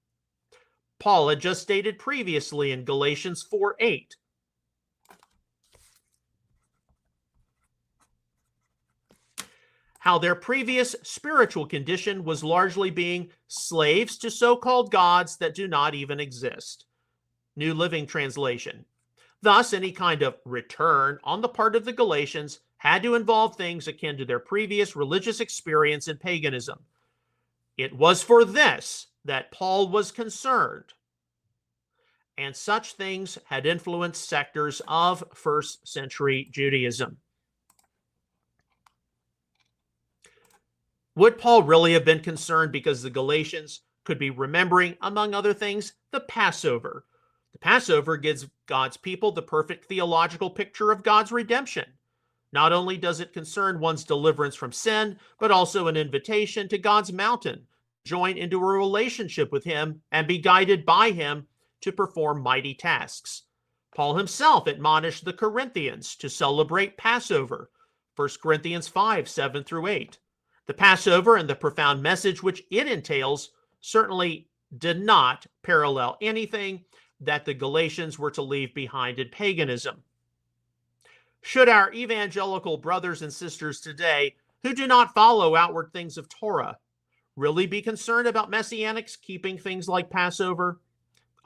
Paul had just stated previously in Galatians 4:8, how their previous spiritual condition was largely being slaves to so-called gods that do not even exist. New Living Translation. Thus, any kind of return on the part of the Galatians had to involve things akin to their previous religious experience in paganism. It was for this that Paul was concerned, and such things had influenced sectors of first century Judaism. Would Paul really have been concerned because the Galatians could be remembering, among other things, the Passover? The Passover gives God's people the perfect theological picture of God's redemption. Not only does it concern one's deliverance from sin, but also an invitation to God's mountain, join into a relationship with him and be guided by him to perform mighty tasks. Paul himself admonished the Corinthians to celebrate Passover, 1 Corinthians 5:7-8. The Passover and the profound message which it entails certainly did not parallel anything that the Galatians were to leave behind in paganism. Should our evangelical brothers and sisters today, who do not follow outward things of Torah, really be concerned about Messianics keeping things like Passover?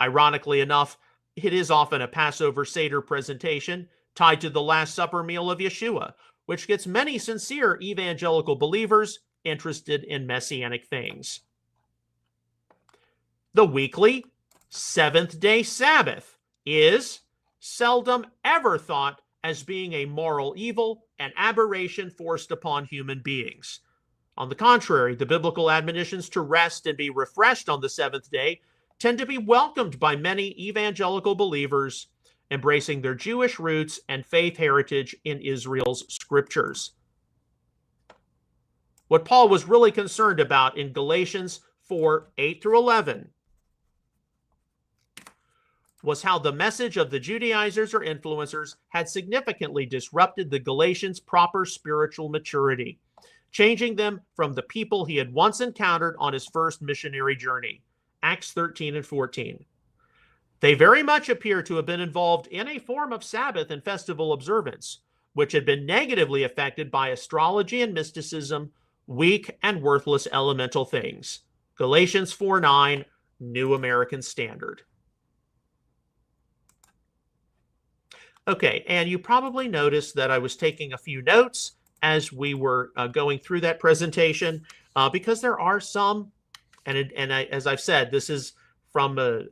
Ironically enough, it is often a Passover Seder presentation tied to the Last Supper meal of Yeshua, which gets many sincere evangelical believers interested in Messianic things. The weekly seventh-day Sabbath is seldom ever thought as being a moral evil and aberration forced upon human beings. On the contrary, the biblical admonitions to rest and be refreshed on the seventh day tend to be welcomed by many evangelical believers embracing their Jewish roots and faith heritage in Israel's scriptures. What Paul was really concerned about in Galatians 4:8-11 was how the message of the Judaizers or influencers had significantly disrupted the Galatians' proper spiritual maturity, changing them from the people he had once encountered on his first missionary journey. Acts 13-14. They very much appear to have been involved in a form of Sabbath and festival observance, which had been negatively affected by astrology and mysticism, weak and worthless elemental things. Galatians 4:9, New American Standard. Okay, and you probably noticed that I was taking a few notes as we were going through that presentation, because there are some, as I've said, this is from a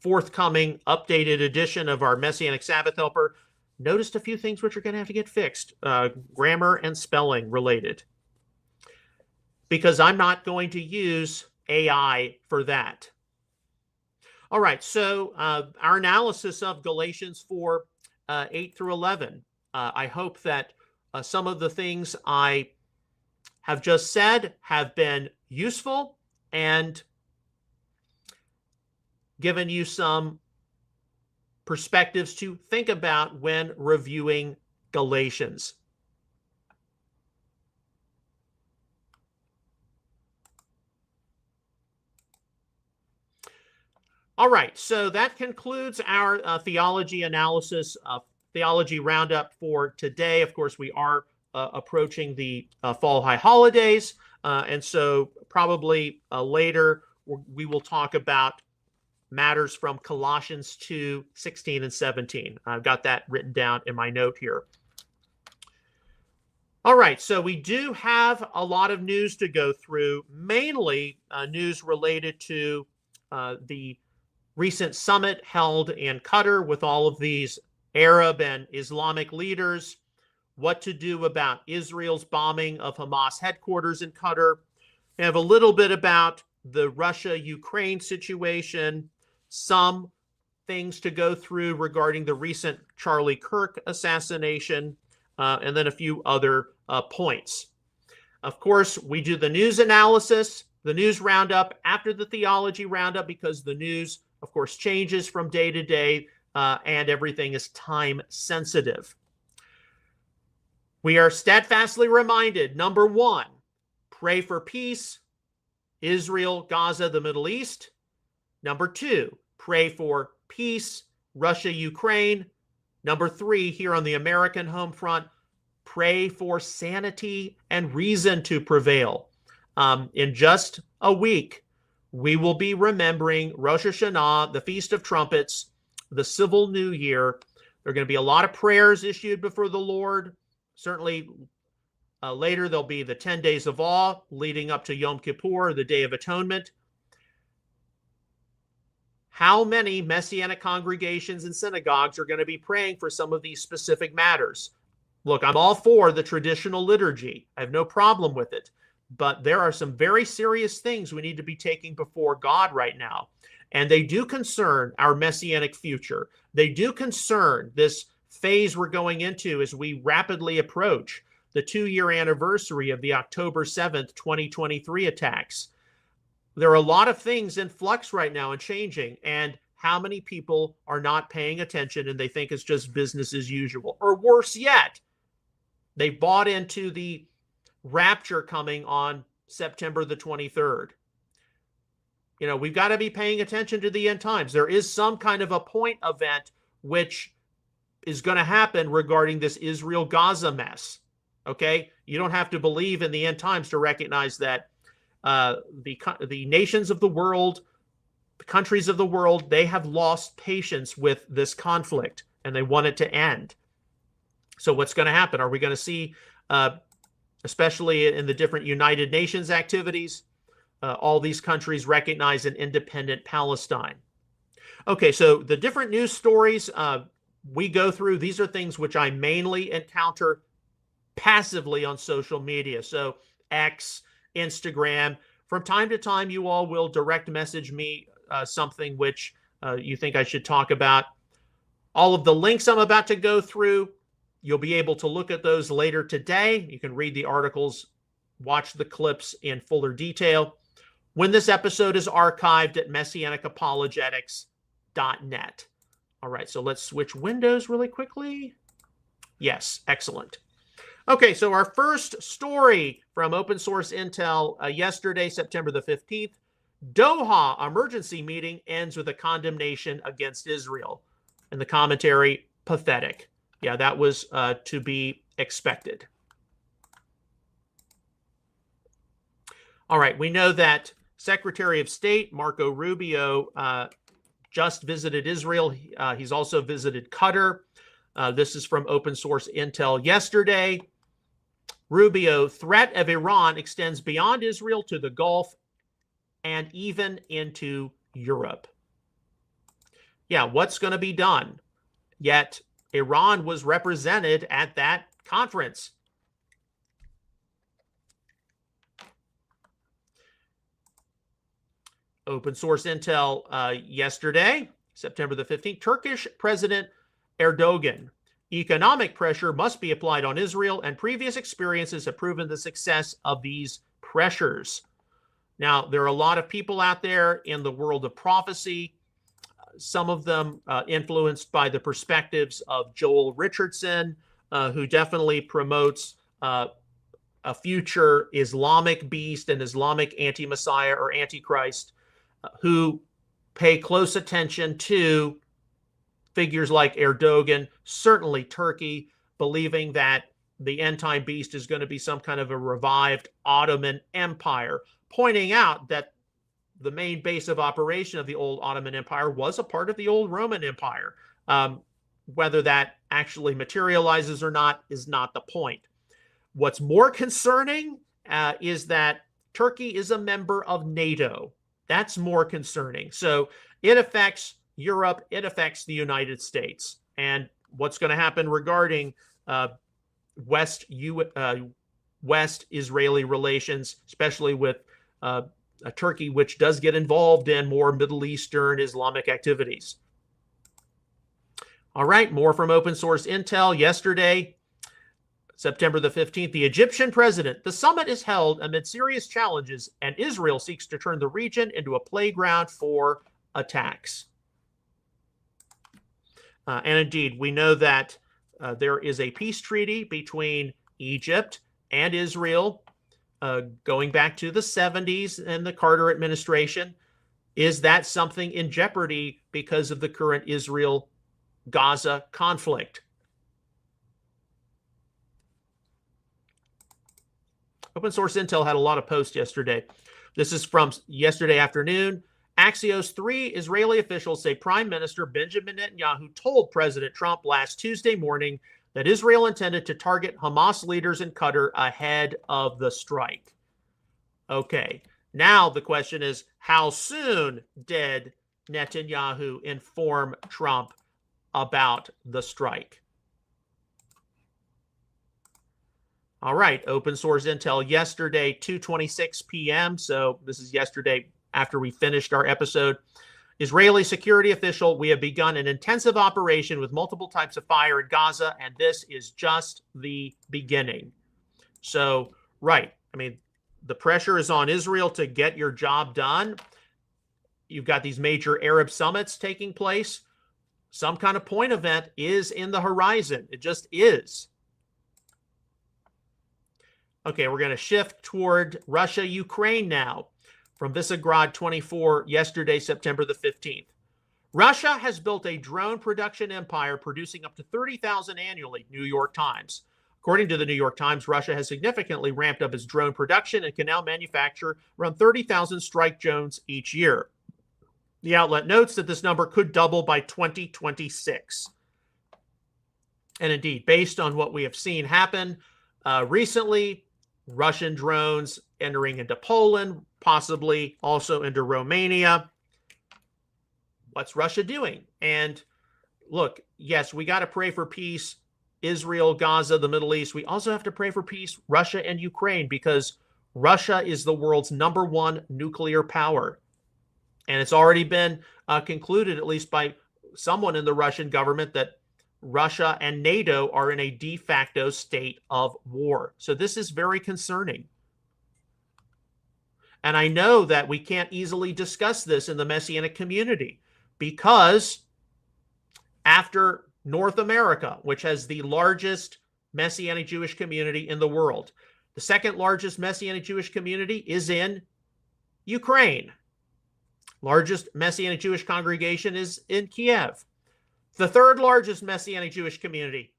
forthcoming updated edition of our Messianic Sabbath Helper. Noticed a few things which are going to have to get fixed, grammar and spelling related, because I'm not going to use AI for that. All right, so our analysis of Galatians 4:8-11. I hope that some of the things I have just said have been useful and given you some perspectives to think about when reviewing Galatians. All right, so that concludes our theology analysis, theology roundup for today. Of course, we are approaching the fall high holidays, and so probably later we will talk about matters from Colossians 2, 16 and 17. I've got that written down in my note here. All right, so we do have a lot of news to go through, mainly news related to the recent summit held in Qatar with all of these Arab and Islamic leaders, what to do about Israel's bombing of Hamas headquarters in Qatar. We have a little bit about the Russia-Ukraine situation, some things to go through regarding the recent Charlie Kirk assassination, and then a few other points. Of course, we do the news analysis, the news roundup after the theology roundup, because the news, of course, changes from day to day, and everything is time sensitive. We are steadfastly reminded, number one, pray for peace, Israel, Gaza, the Middle East. Number two, pray for peace, Russia, Ukraine. Number three, here on the American home front, pray for sanity and reason to prevail. In just a week, we will be remembering Rosh Hashanah, the Feast of Trumpets, the Civil New Year. There are going to be a lot of prayers issued before the Lord. Certainly later there'll be the 10 days of awe leading up to Yom Kippur, the Day of Atonement. How many Messianic congregations and synagogues are going to be praying for some of these specific matters? Look, I'm all for the traditional liturgy. I have no problem with it. But there are some very serious things we need to be taking before God right now. And they do concern our Messianic future. They do concern this phase we're going into as we rapidly approach the 2-year anniversary of the October 7th, 2023 attacks. There are a lot of things in flux right now and changing. And how many people are not paying attention and they think it's just business as usual? Or worse yet, they bought into the rapture coming on September the 23rd. You know, we've got to be paying attention to the end times. There is some kind of a point event which is going to happen regarding this Israel-Gaza mess. Okay? You don't have to believe in the end times to recognize that the nations of the world, the countries of the world, they have lost patience with this conflict and they want it to end. So what's going to happen? Are we going to see especially in the different United Nations activities, all these countries recognize an independent Palestine? Okay, so the different news stories we go through, these are things which I mainly encounter passively on social media. So X, Instagram. From time to time, you all will direct message me something which you think I should talk about. All of the links I'm about to go through, you'll be able to look at those later today. You can read the articles, watch the clips in fuller detail when this episode is archived at messianicapologetics.net. All right, so let's switch windows really quickly. Yes, excellent. Okay, so our first story from Open Source Intel yesterday, September the 15th, Doha emergency meeting ends with a condemnation against Israel. And the commentary, pathetic. Yeah, that was to be expected. All right, we know that Secretary of State Marco Rubio just visited Israel. He's also visited Qatar. This is from Open Source Intel yesterday. Rubio, threat of Iran extends beyond Israel to the Gulf and even into Europe. Yeah, what's going to be done? Yet Iran was represented at that conference. Open Source Intel yesterday, September the 15th, Turkish President Erdogan. Economic pressure must be applied on Israel, and previous experiences have proven the success of these pressures. Now, there are a lot of people out there in the world of prophecy, some of them influenced by the perspectives of Joel Richardson, who definitely promotes a future Islamic beast, an Islamic anti-Messiah or Antichrist, who pay close attention to figures like Erdogan, certainly Turkey, believing that the end-time beast is going to be some kind of a revived Ottoman Empire, pointing out that the main base of operation of the old Ottoman Empire was a part of the old Roman Empire. Whether that actually materializes or not is not the point. What's more concerning is that Turkey is a member of NATO. That's more concerning. So it affects Europe, it affects the United States. And what's going to happen regarding West Israeli relations, especially with Turkey, which does get involved in more Middle Eastern Islamic activities. All right, more from open source intel. Yesterday, September the 15th, the Egyptian president, the summit is held amid serious challenges, and Israel seeks to turn the region into a playground for attacks. And indeed, we know that there is a peace treaty between Egypt and Israel going back to the 70s and the Carter administration. Is that something in jeopardy because of the current Israel-Gaza conflict? Open source intel had a lot of posts yesterday. This is from yesterday afternoon. Axios, 3 Israeli officials say Prime Minister Benjamin Netanyahu told President Trump last Tuesday morning that Israel intended to target Hamas leaders in Qatar ahead of the strike. Okay, now the question is, how soon did Netanyahu inform Trump about the strike? All right, open source intel yesterday, 2:26 p.m. So this is yesterday after we finished our episode. Israeli security official, we have begun an intensive operation with multiple types of fire in Gaza, and this is just the beginning. So, right, I mean, the pressure is on Israel to get your job done. You've got these major Arab summits taking place. Some kind of point event is in the horizon. It just is. Okay, we're going to shift toward Russia, Ukraine now. From Visegrad 24 yesterday, September the 15th. Russia has built a drone production empire producing up to 30,000 annually, New York Times. According to the New York Times, Russia has significantly ramped up its drone production and can now manufacture around 30,000 strike drones each year. The outlet notes that this number could double by 2026. And indeed, based on what we have seen happen recently, Russian drones entering into Poland, possibly also into Romania. What's Russia doing? And look, yes, we got to pray for peace. Israel, Gaza, the Middle East. We also have to pray for peace, Russia and Ukraine, because Russia is the world's #1 nuclear power. And it's already been concluded, at least by someone in the Russian government, that Russia and NATO are in a de facto state of war. So this is very concerning. And I know that we can't easily discuss this in the Messianic community because after North America, which has the largest Messianic Jewish community in the world, the second largest Messianic Jewish community is in Ukraine. Largest Messianic Jewish congregation is in Kiev. The third largest Messianic Jewish community,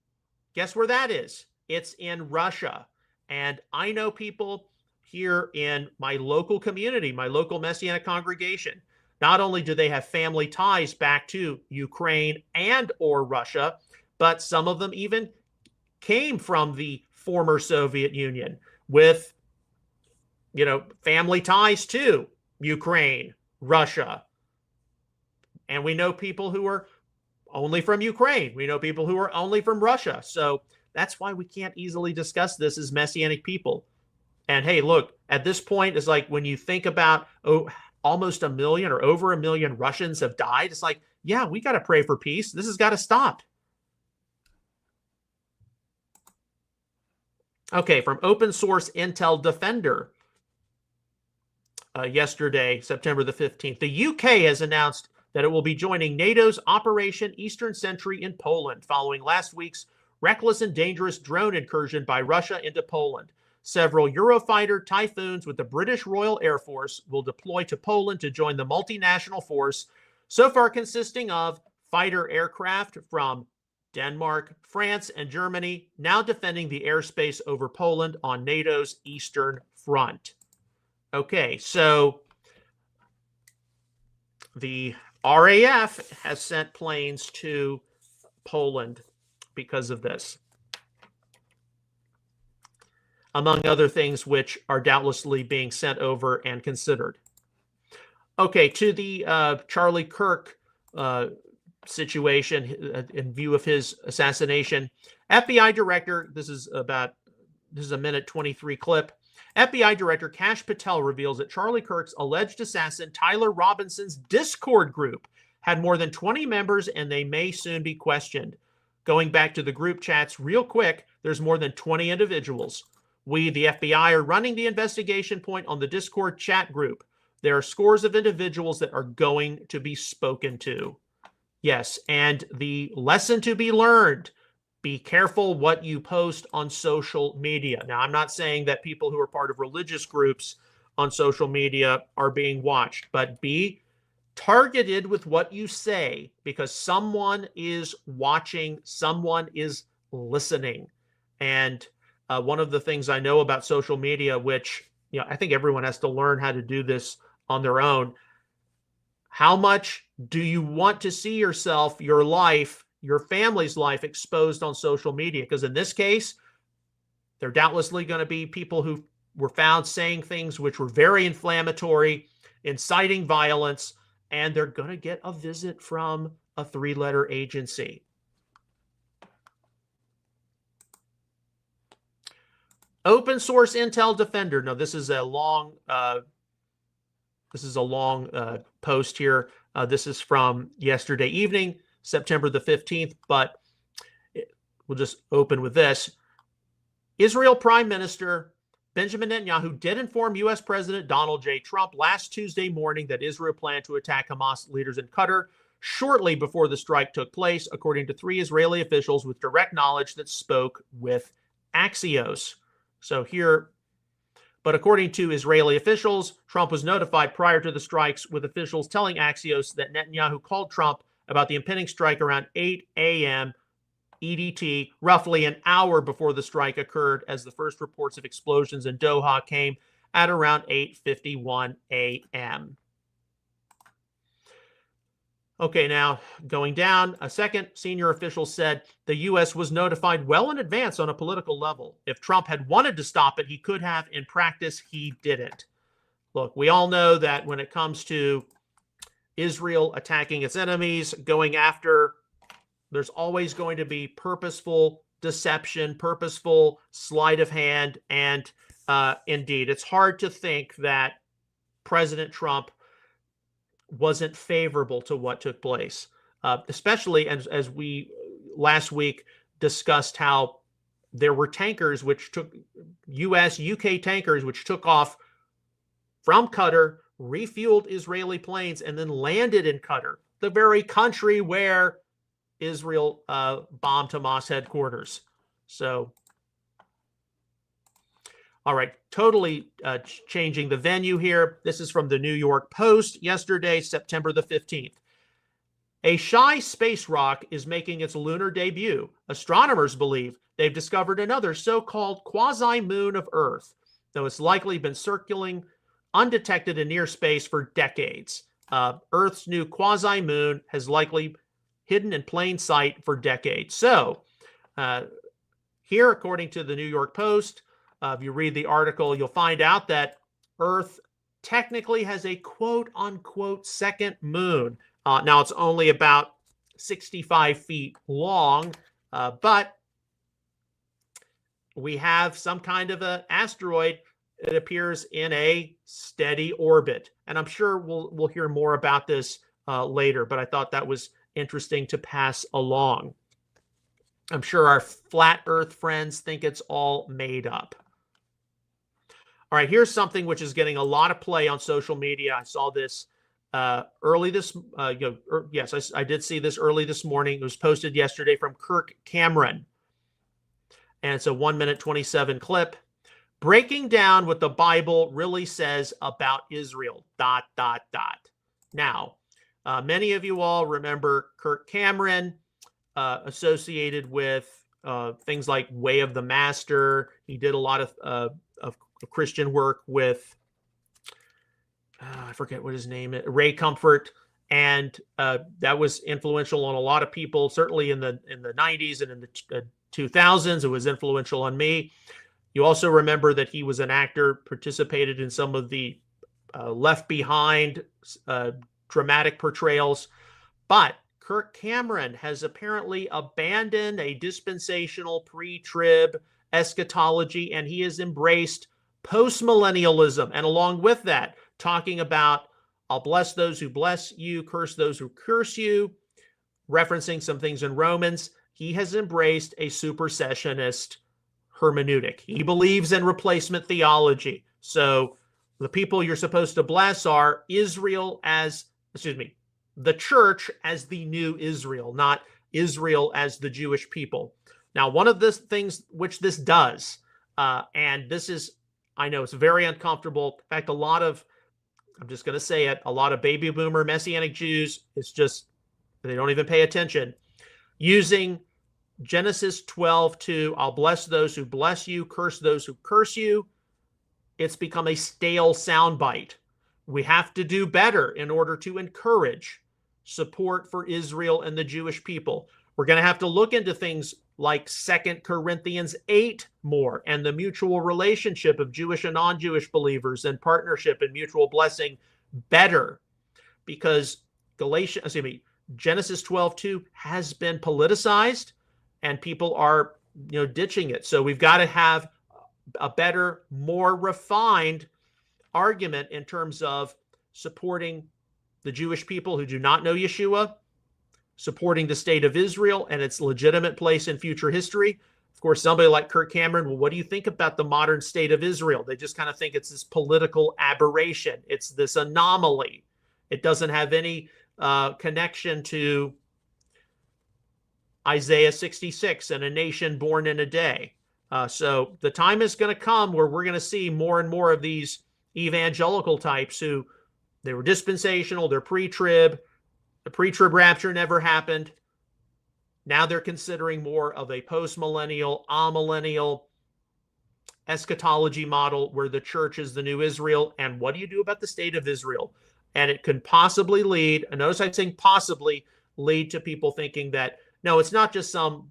guess where that is? It's in Russia. And I know people here in my local community, my local Messianic congregation. Not only do they have family ties back to Ukraine and or Russia, but some of them even came from the former Soviet Union with, family ties to Ukraine, Russia. And we know people who are only from Ukraine. We know people who are only from Russia. So that's why we can't easily discuss this as Messianic people. And hey, look, at this point, it's like when you think about almost 1 million or over 1 million Russians have died, it's like, yeah, we got to pray for peace. This has got to stop. Okay, from Open Source Intel Defender yesterday, September the 15th, the UK has announced that it will be joining NATO's Operation Eastern Sentry in Poland following last week's reckless and dangerous drone incursion by Russia into Poland. Several Eurofighter Typhoons with the British Royal Air Force will deploy to Poland to join the multinational force so far consisting of fighter aircraft from Denmark, France, and Germany, now defending the airspace over Poland on NATO's eastern front. Okay, so the RAF has sent planes to Poland because of this, among other things which are doubtlessly being sent over and considered. Okay, to the Charlie Kirk situation in view of his assassination. FBI Director, this is a minute 23 clip. FBI Director Kash Patel reveals that Charlie Kirk's alleged assassin, Tyler Robinson's Discord group, had more than 20 members and they may soon be questioned. Going back to the group chats real quick, there's more than 20 individuals. We, the FBI, are running the investigation point on the Discord chat group. There are scores of individuals that are going to be spoken to. Yes, and the lesson to be learned, be careful what you post on social media. Now, I'm not saying that people who are part of religious groups on social media are being watched, but be targeted with what you say because someone is watching, someone is listening. And one of the things I know about social media, which I think everyone has to learn how to do this on their own. How much do you want to see yourself, your life, your family's life exposed on social media? Because in this case, there are doubtlessly going to be people who were found saying things which were very inflammatory, inciting violence, and they're going to get a visit from a three-letter agency. Open source Intel Defender. Now, this is a long post here. This is from yesterday evening, September the 15th, but we'll just open with this. Israel Prime Minister Benjamin Netanyahu did inform U.S. President Donald J. Trump last Tuesday morning that Israel planned to attack Hamas leaders in Qatar shortly before the strike took place, according to 3 Israeli officials with direct knowledge that spoke with Axios. So here, but according to Israeli officials, Trump was notified prior to the strikes, with officials telling Axios that Netanyahu called Trump about the impending strike around 8 a.m. EDT, roughly an hour before the strike occurred, as the first reports of explosions in Doha came at around 8:51 a.m. Okay, now going down, a second senior official said the U.S. was notified well in advance on a political level. If Trump had wanted to stop it, he could have. In practice, he didn't. Look, we all know that when it comes to Israel attacking its enemies, going after, there's always going to be purposeful deception, purposeful sleight of hand, and indeed, it's hard to think that President Trump wasn't favorable to what took place, especially as we last week discussed how there were tankers which took U.S., UK tankers which took off from Qatar, refueled Israeli planes, and then landed in Qatar, the very country where Israel bombed Hamas headquarters. So, all right, totally changing the venue here. This is from the New York Post yesterday, September the 15th. A shy space rock is making its lunar debut. Astronomers believe they've discovered another so-called quasi-moon of Earth, though it's likely been circling undetected in near space for decades. Earth's new quasi-moon has likely hidden in plain sight for decades. So, here, according to the New York Post, if you read the article, you'll find out that Earth technically has a quote-unquote second moon. Now, it's only about 65 feet long, but we have some kind of an asteroid that appears in a steady orbit. And I'm sure we'll hear more about this later, but I thought that was interesting to pass along. I'm sure our flat Earth friends think it's all made up. All right, here's something which is getting a lot of play on social media. I saw this early this, yes, I did see this early this morning. It was posted yesterday from Kirk Cameron. And it's a 1-minute 27 clip breaking down what the Bible really says about Israel, ... Now, Many of you all remember Kirk Cameron, associated with things like Way of the Master. He did a lot of Christian work with, I forget what his name is, Ray Comfort. And that was influential on a lot of people, certainly in the 90s and in the 2000s. It was influential on me. You also remember that he was an actor, participated in some of the Left Behind dramatic portrayals. But Kirk Cameron has apparently abandoned a dispensational pre-trib eschatology, and he has embraced postmillennialism. And along with that, talking about, I'll bless those who bless you, curse those who curse you, referencing some things in Romans. He has embraced a supersessionist hermeneutic. He believes in replacement theology. So the people you're supposed to bless are Israel as, the church as the new Israel, not Israel as the Jewish people. Now, one of the things which this does, and this is, I know it's very uncomfortable. In fact, I'm just going to say it, a lot of baby boomer Messianic Jews, it's just, they don't even pay attention, using Genesis 12:2, I'll bless those who bless you, curse those who curse you. It's become a stale soundbite. We have to do better in order to encourage support for Israel and the Jewish people. We're going to have to look into things like 2 Corinthians 8 more, and the mutual relationship of Jewish and non-Jewish believers, and partnership and mutual blessing better, because Genesis 12:2 has been politicized and people are, ditching it. So we've got to have a better, more refined argument in terms of supporting the Jewish people who do not know Yeshua, supporting the state of Israel and its legitimate place in future history. Of course, somebody like Kirk Cameron, well, what do you think about the modern state of Israel? They just kind of think it's this political aberration. It's this anomaly. It doesn't have any connection to Isaiah 66 and a nation born in a day. So the time is going to come where we're going to see more and more of these evangelical types who, they were dispensational, they're pre-trib, the pre-trib rapture never happened. Now they're considering more of a post-millennial, amillennial eschatology model where the church is the new Israel. And what do you do about the state of Israel? And it can possibly lead, and notice I'm saying possibly, lead to people thinking that, no, it's not just some,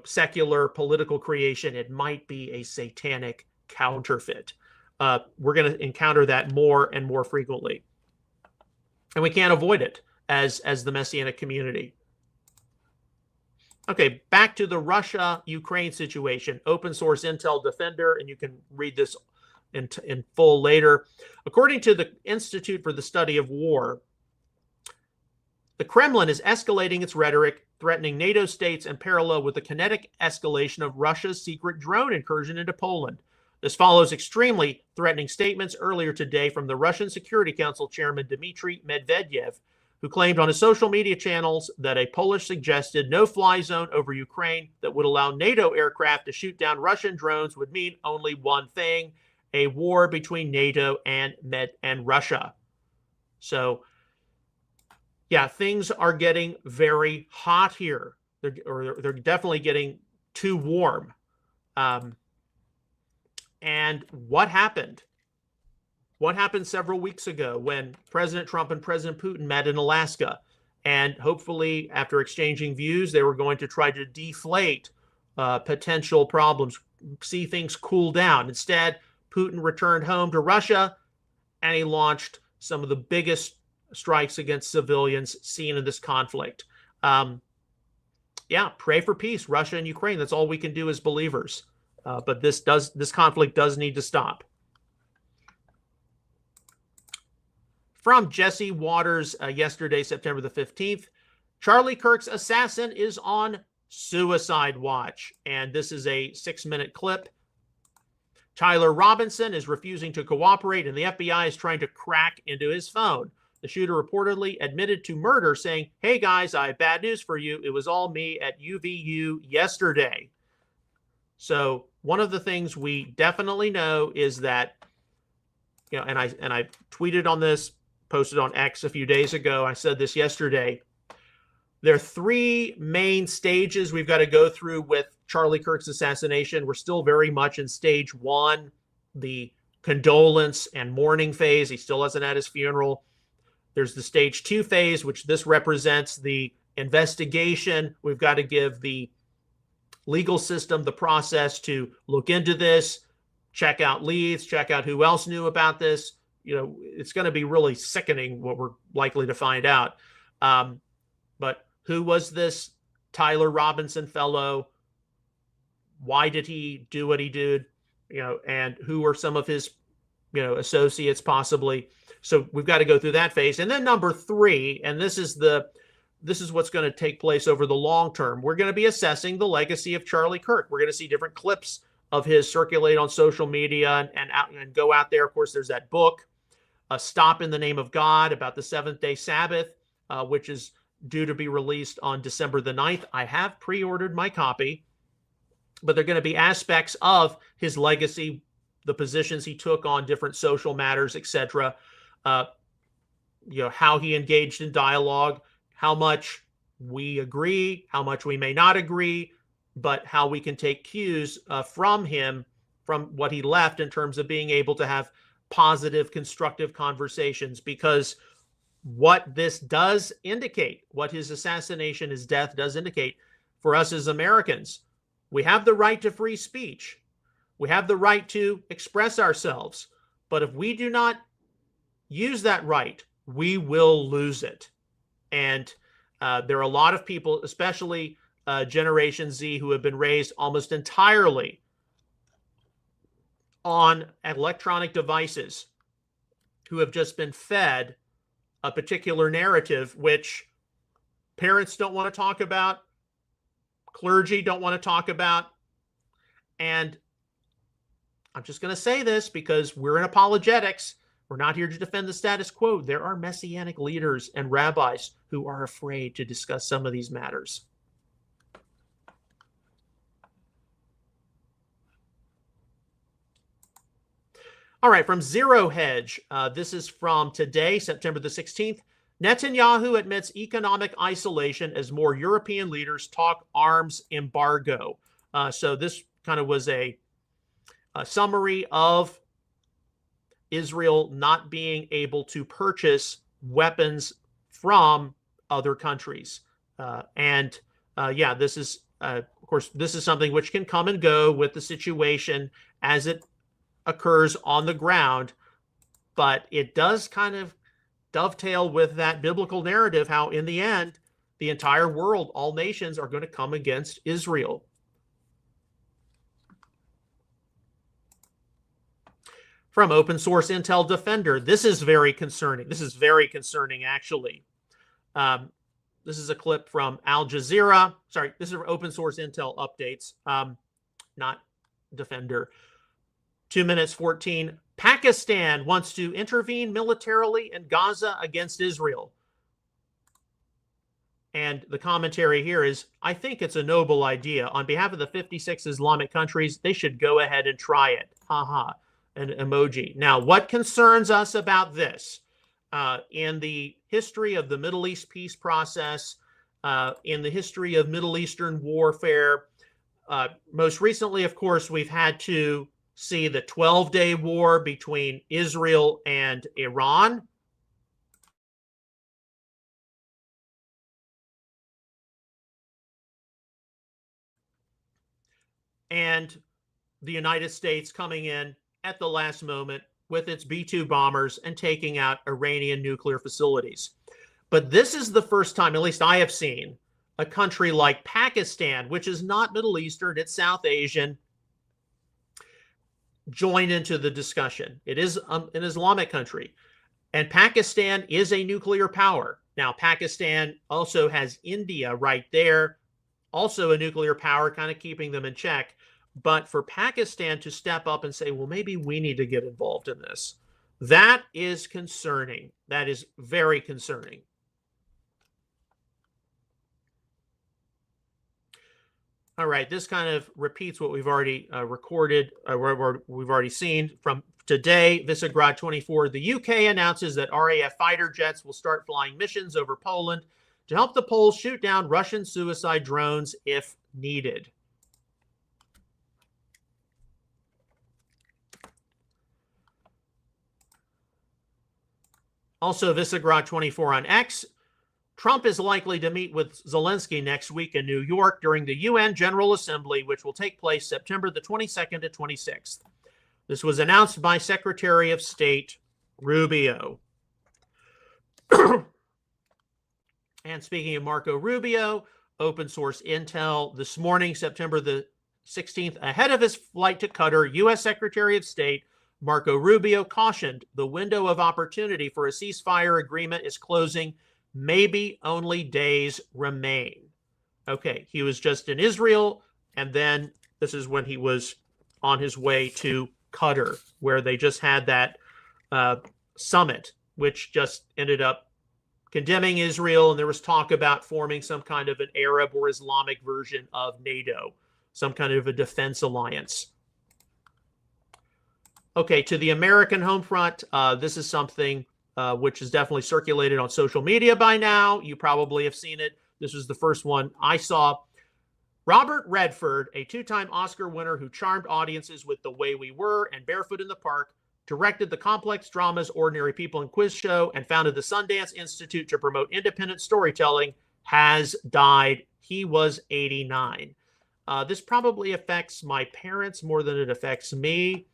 secular political creation. It might be a satanic counterfeit. We're going to encounter that more and more frequently. And we can't avoid it as the Messianic community. Okay, back to the Russia-Ukraine situation. Open source Intel Defender, and you can read this in full later. According to the Institute for the Study of War, the Kremlin is escalating its rhetoric, threatening NATO states in parallel with the kinetic escalation of Russia's secret drone incursion into Poland. This follows extremely threatening statements earlier today from the Russian Security Council chairman Dmitry Medvedev, who claimed on his social media channels that a Polish suggested no-fly zone over Ukraine that would allow NATO aircraft to shoot down Russian drones would mean only one thing: a war between NATO and Russia. So, yeah, things are getting very hot here. They're definitely getting too warm. And what happened? What happened several weeks ago when President Trump and President Putin met in Alaska? And hopefully, after exchanging views, they were going to try to deflate potential problems, see things cool down. Instead, Putin returned home to Russia, and he launched some of the biggest strikes against civilians seen in this conflict. Yeah, pray for peace, Russia and Ukraine. That's all we can do as believers. But this conflict does need to stop. From Jesse Waters yesterday, September the 15th, Charlie Kirk's assassin is on suicide watch. And this is a 6-minute clip. Tyler Robinson is refusing to cooperate, and the FBI is trying to crack into his phone. The shooter reportedly admitted to murder, saying, "Hey guys, I have bad news for you. It was all me at UVU yesterday." So one of the things we definitely know is that, and I tweeted on this posted on X a few days ago. I said this yesterday. There are three main stages we've got to go through with Charlie Kirk's assassination. We're still very much in stage one, the condolence and mourning phase. He still hasn't had his funeral. There's the stage two phase, which this represents the investigation. We've got to give the legal system the process to look into this, check out leads, check out who else knew about this. It's going to be really sickening what we're likely to find out. But who was this Tyler Robinson fellow? Why did he do what he did? And who are some of his, associates possibly? So we've got to go through that phase. And then number three, and this is what's going to take place over the long term. We're going to be assessing the legacy of Charlie Kirk. We're going to see different clips of his circulate on social media and go out there. Of course, there's that book, A Stop in the Name of God, about the seventh-day Sabbath, which is due to be released on December the 9th. I have pre-ordered my copy, but they're going to be aspects of his legacy, the positions he took on different social matters, etc. How he engaged in dialogue, how much we agree, how much we may not agree, but how we can take cues from him, from what he left in terms of being able to have positive, constructive conversations. Because what this does indicate, what his assassination, his death does indicate for us as Americans, we have the right to free speech. We have the right to express ourselves. But if we do not use that right, we will lose it. And there are a lot of people, especially Generation Z, who have been raised almost entirely on electronic devices, who have just been fed a particular narrative which parents don't want to talk about, clergy don't want to talk about. And I'm just going to say this because we're in apologetics. We're not here to defend the status quo. There are Messianic leaders and rabbis who are afraid to discuss some of these matters. All right, from Zero Hedge, this is from today, September the 16th. Netanyahu admits economic isolation as more European leaders talk arms embargo. So this kind of was a summary of Israel not being able to purchase weapons from other countries. This is, of course, this is something which can come and go with the situation as it occurs on the ground, but it does kind of dovetail with that biblical narrative, how in the end, the entire world, all nations are going to come against Israel. From Open Source Intel Defender, this is very concerning. This is very concerning, actually. This is a clip from Al Jazeera. Sorry, this is Open Source Intel Updates, not Defender. 2 minutes 14. Pakistan wants to intervene militarily in Gaza against Israel. And the commentary here is, I think it's a noble idea. On behalf of the 56 Islamic countries, they should go ahead and try it. Haha, an emoji. Now, what concerns us about this? In the history of the Middle East peace process, in the history of Middle Eastern warfare, most recently, of course, we've had to see the 12-day war between Israel and Iran. And the United States coming in at the last moment with its B-2 bombers and taking out Iranian nuclear facilities. But this is the first time, at least I have seen, a country like Pakistan, which is not Middle Eastern, it's South Asian, join into the discussion. It is an Islamic country. And Pakistan is a nuclear power. Now, Pakistan also has India right there, also a nuclear power, kind of keeping them in check. But for Pakistan to step up and say, well, maybe we need to get involved in this, that is concerning. That is very concerning. All right, this kind of repeats what we've already recorded, we've already seen from today. Visegrad 24, the UK announces that RAF fighter jets will start flying missions over Poland to help the Poles shoot down Russian suicide drones if needed. Also, Visegrad 24 on X, Trump is likely to meet with Zelensky next week in New York during the UN General Assembly, which will take place September the 22nd to 26th. This was announced by Secretary of State Rubio. And speaking of Marco Rubio, open source intel this morning, September the 16th, ahead of his flight to Qatar, U.S. Secretary of State Marco Rubio cautioned the window of opportunity for a ceasefire agreement is closing. Maybe only days remain. Okay, he was just in Israel, and then this is when he was on his way to Qatar, where they just had that summit, which just ended up condemning Israel, and there was talk about forming some kind of an Arab or Islamic version of NATO, some kind of a defense alliance. Okay, to the American home front, this is something which is definitely circulated on social media by now. You probably have seen it. This was the first one I saw. Robert Redford, a two-time Oscar winner who charmed audiences with The Way We Were and Barefoot in the Park, directed the complex dramas Ordinary People and Quiz Show, and founded the Sundance Institute to promote independent storytelling, has died. He was 89. This probably affects my parents more than it affects me.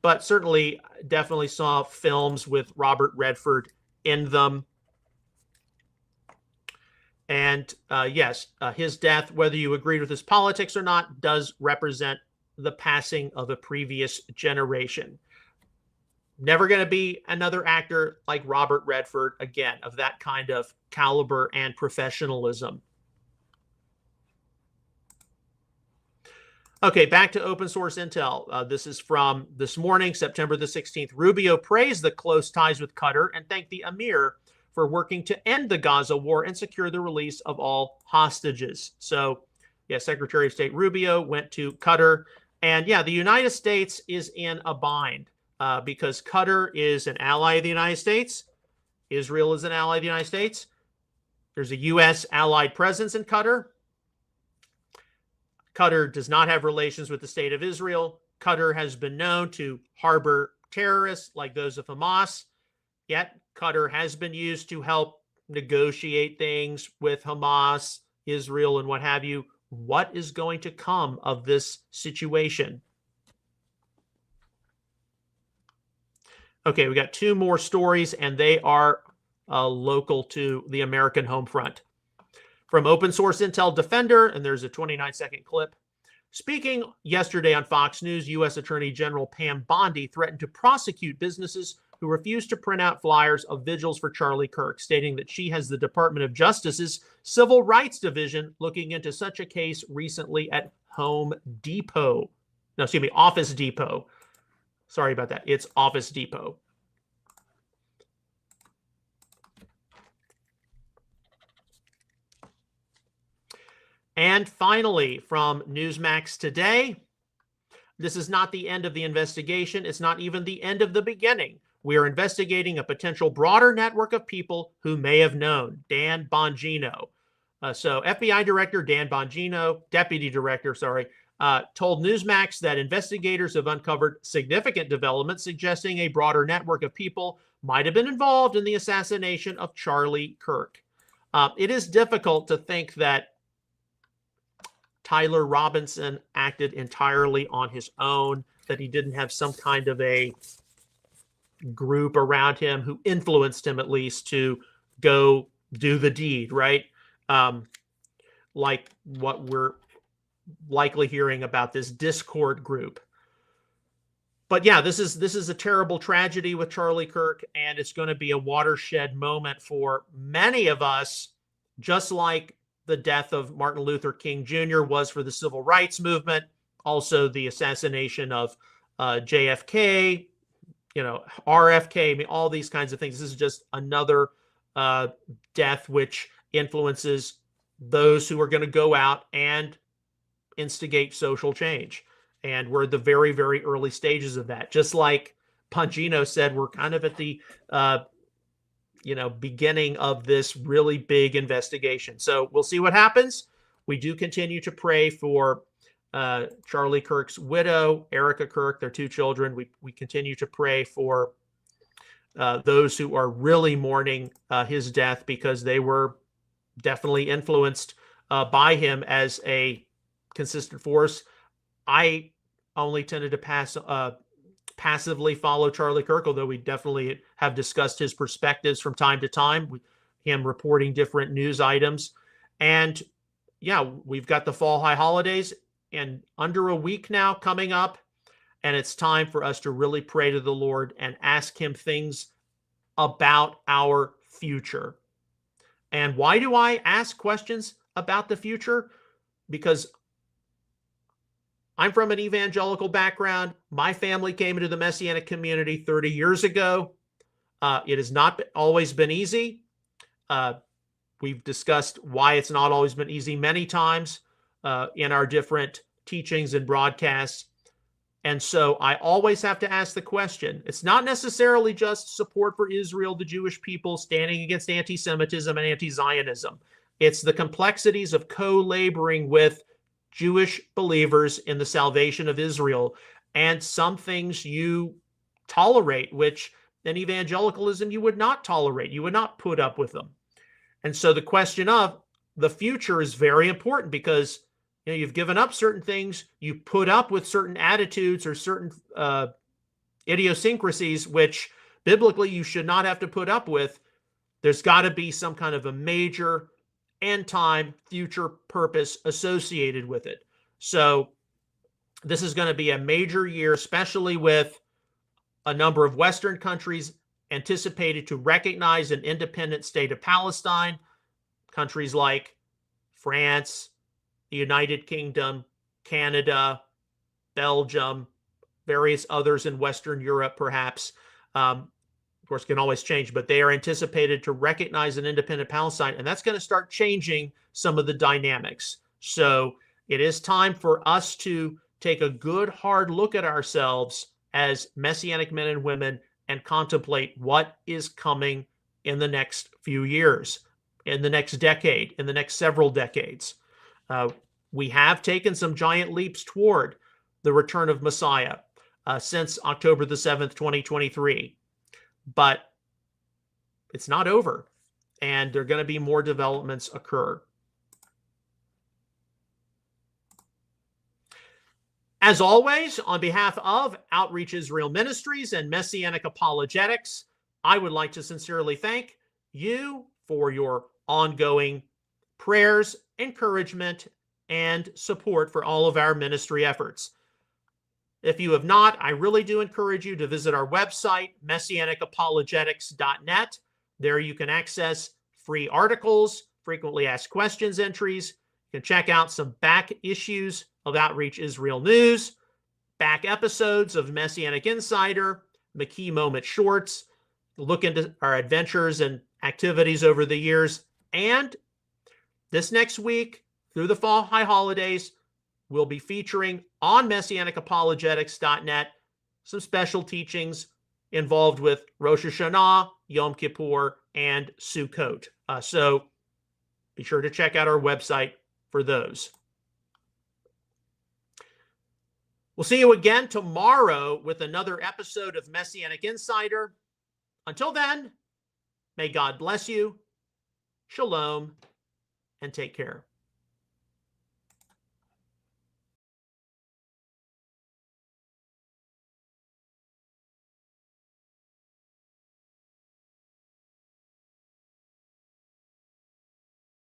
But certainly definitely saw films with Robert Redford in them. And yes, his death, whether you agreed with his politics or not, does represent the passing of a previous generation. Never going to be another actor like Robert Redford again, of that kind of caliber and professionalism. Okay, back to open source intel. This is from this morning, September the 16th. Rubio praised the close ties with Qatar and thanked the Emir for working to end the Gaza war and secure the release of all hostages. So, yeah, Secretary of State Rubio went to Qatar. And yeah, the United States is in a bind because Qatar is an ally of the United States. Israel is an ally of the United States. There's a U.S. allied presence in Qatar. Qatar does not have relations with the state of Israel. Qatar has been known to harbor terrorists like those of Hamas. Yet Qatar has been used to help negotiate things with Hamas, Israel, and what have you. What is going to come of this situation? Okay, we got two more stories, and they are local to the American home front. From Open Source Intel Defender, and there's a 29-second clip. Speaking yesterday on Fox News, U.S. Attorney General Pam Bondi threatened to prosecute businesses who refused to print out flyers of vigils for Charlie Kirk, stating that she has the Department of Justice's Civil Rights Division looking into such a case recently at Office Depot. Sorry about that. It's Office Depot. And finally, from Newsmax today, this is not the end of the investigation. It's not even the end of the beginning. We are investigating a potential broader network of people who may have known. Dan Bongino. So FBI Director Dan Bongino, Deputy Director, told Newsmax that investigators have uncovered significant developments suggesting a broader network of people might have been involved in the assassination of Charlie Kirk. It is difficult to think that Tyler Robinson acted entirely on his own, that he didn't have some kind of a group around him who influenced him at least to go do the deed, right? Like what we're likely hearing about this Discord group. But yeah, this is a terrible tragedy with Charlie Kirk, and it's going to be a watershed moment for many of us, just like the death of Martin Luther King Jr. was for the civil rights movement. Also, the assassination of JFK, RFK, I mean, all these kinds of things. This is just another death which influences those who are going to go out and instigate social change. And we're at the very, very early stages of that. Just like Pongino said, we're kind of at the beginning of this really big investigation. So we'll see what happens. We do continue to pray for Charlie Kirk's widow, Erica Kirk, their 2 children. We continue to pray for those who are really mourning his death, because they were definitely influenced by him as a consistent force. I only tended to passively follow Charlie Kirk, although we definitely have discussed his perspectives from time to time, with him reporting different news items. And yeah, we've got the fall high holidays and under a week now coming up, and it's time for us to really pray to the Lord and ask him things about our future. And why do I ask questions about the future? Because I'm from an evangelical background. My family came into the Messianic community 30 years ago. It has not always been easy. We've discussed why it's not always been easy many times in our different teachings and broadcasts. And so I always have to ask the question. It's not necessarily just support for Israel, the Jewish people, standing against anti-Semitism and anti-Zionism. It's the complexities of co-laboring with Jewish believers in the salvation of Israel, and some things you tolerate, which in evangelicalism you would not tolerate. You would not put up with them. And so the question of the future is very important, because you've given up certain things, you put up with certain attitudes or certain idiosyncrasies, which biblically you should not have to put up with. There's got to be some kind of a major end time future purpose associated with it. So this is going to be a major year, especially with a number of Western countries anticipated to recognize an independent state of Palestine. Countries like France, the United Kingdom, Canada, Belgium, various others in Western Europe, perhaps. Of course, can always change, but they are anticipated to recognize an independent Palestine, and that's going to start changing some of the dynamics. So it is time for us to take a good, hard look at ourselves as Messianic men and women and contemplate what is coming in the next few years, in the next decade, in the next several decades. We have taken some giant leaps toward the return of Messiah since October the 7th, 2023. But it's not over, and there are going to be more developments occur. As always, on behalf of Outreach Israel Ministries and Messianic Apologetics, I would like to sincerely thank you for your ongoing prayers, encouragement, and support for all of our ministry efforts. If you have not, I really do encourage you to visit our website, messianicapologetics.net. There you can access free articles, frequently asked questions entries. You can check out some back issues of Outreach Israel News, back episodes of Messianic Insider, McKee Moment Shorts, look into our adventures and activities over the years. And this next week, through the fall high holidays, we'll be featuring on messianicapologetics.net some special teachings involved with Rosh Hashanah, Yom Kippur, and Sukkot. So be sure to check out our website for those. We'll see you again tomorrow with another episode of Messianic Insider. Until then, may God bless you, shalom, and take care.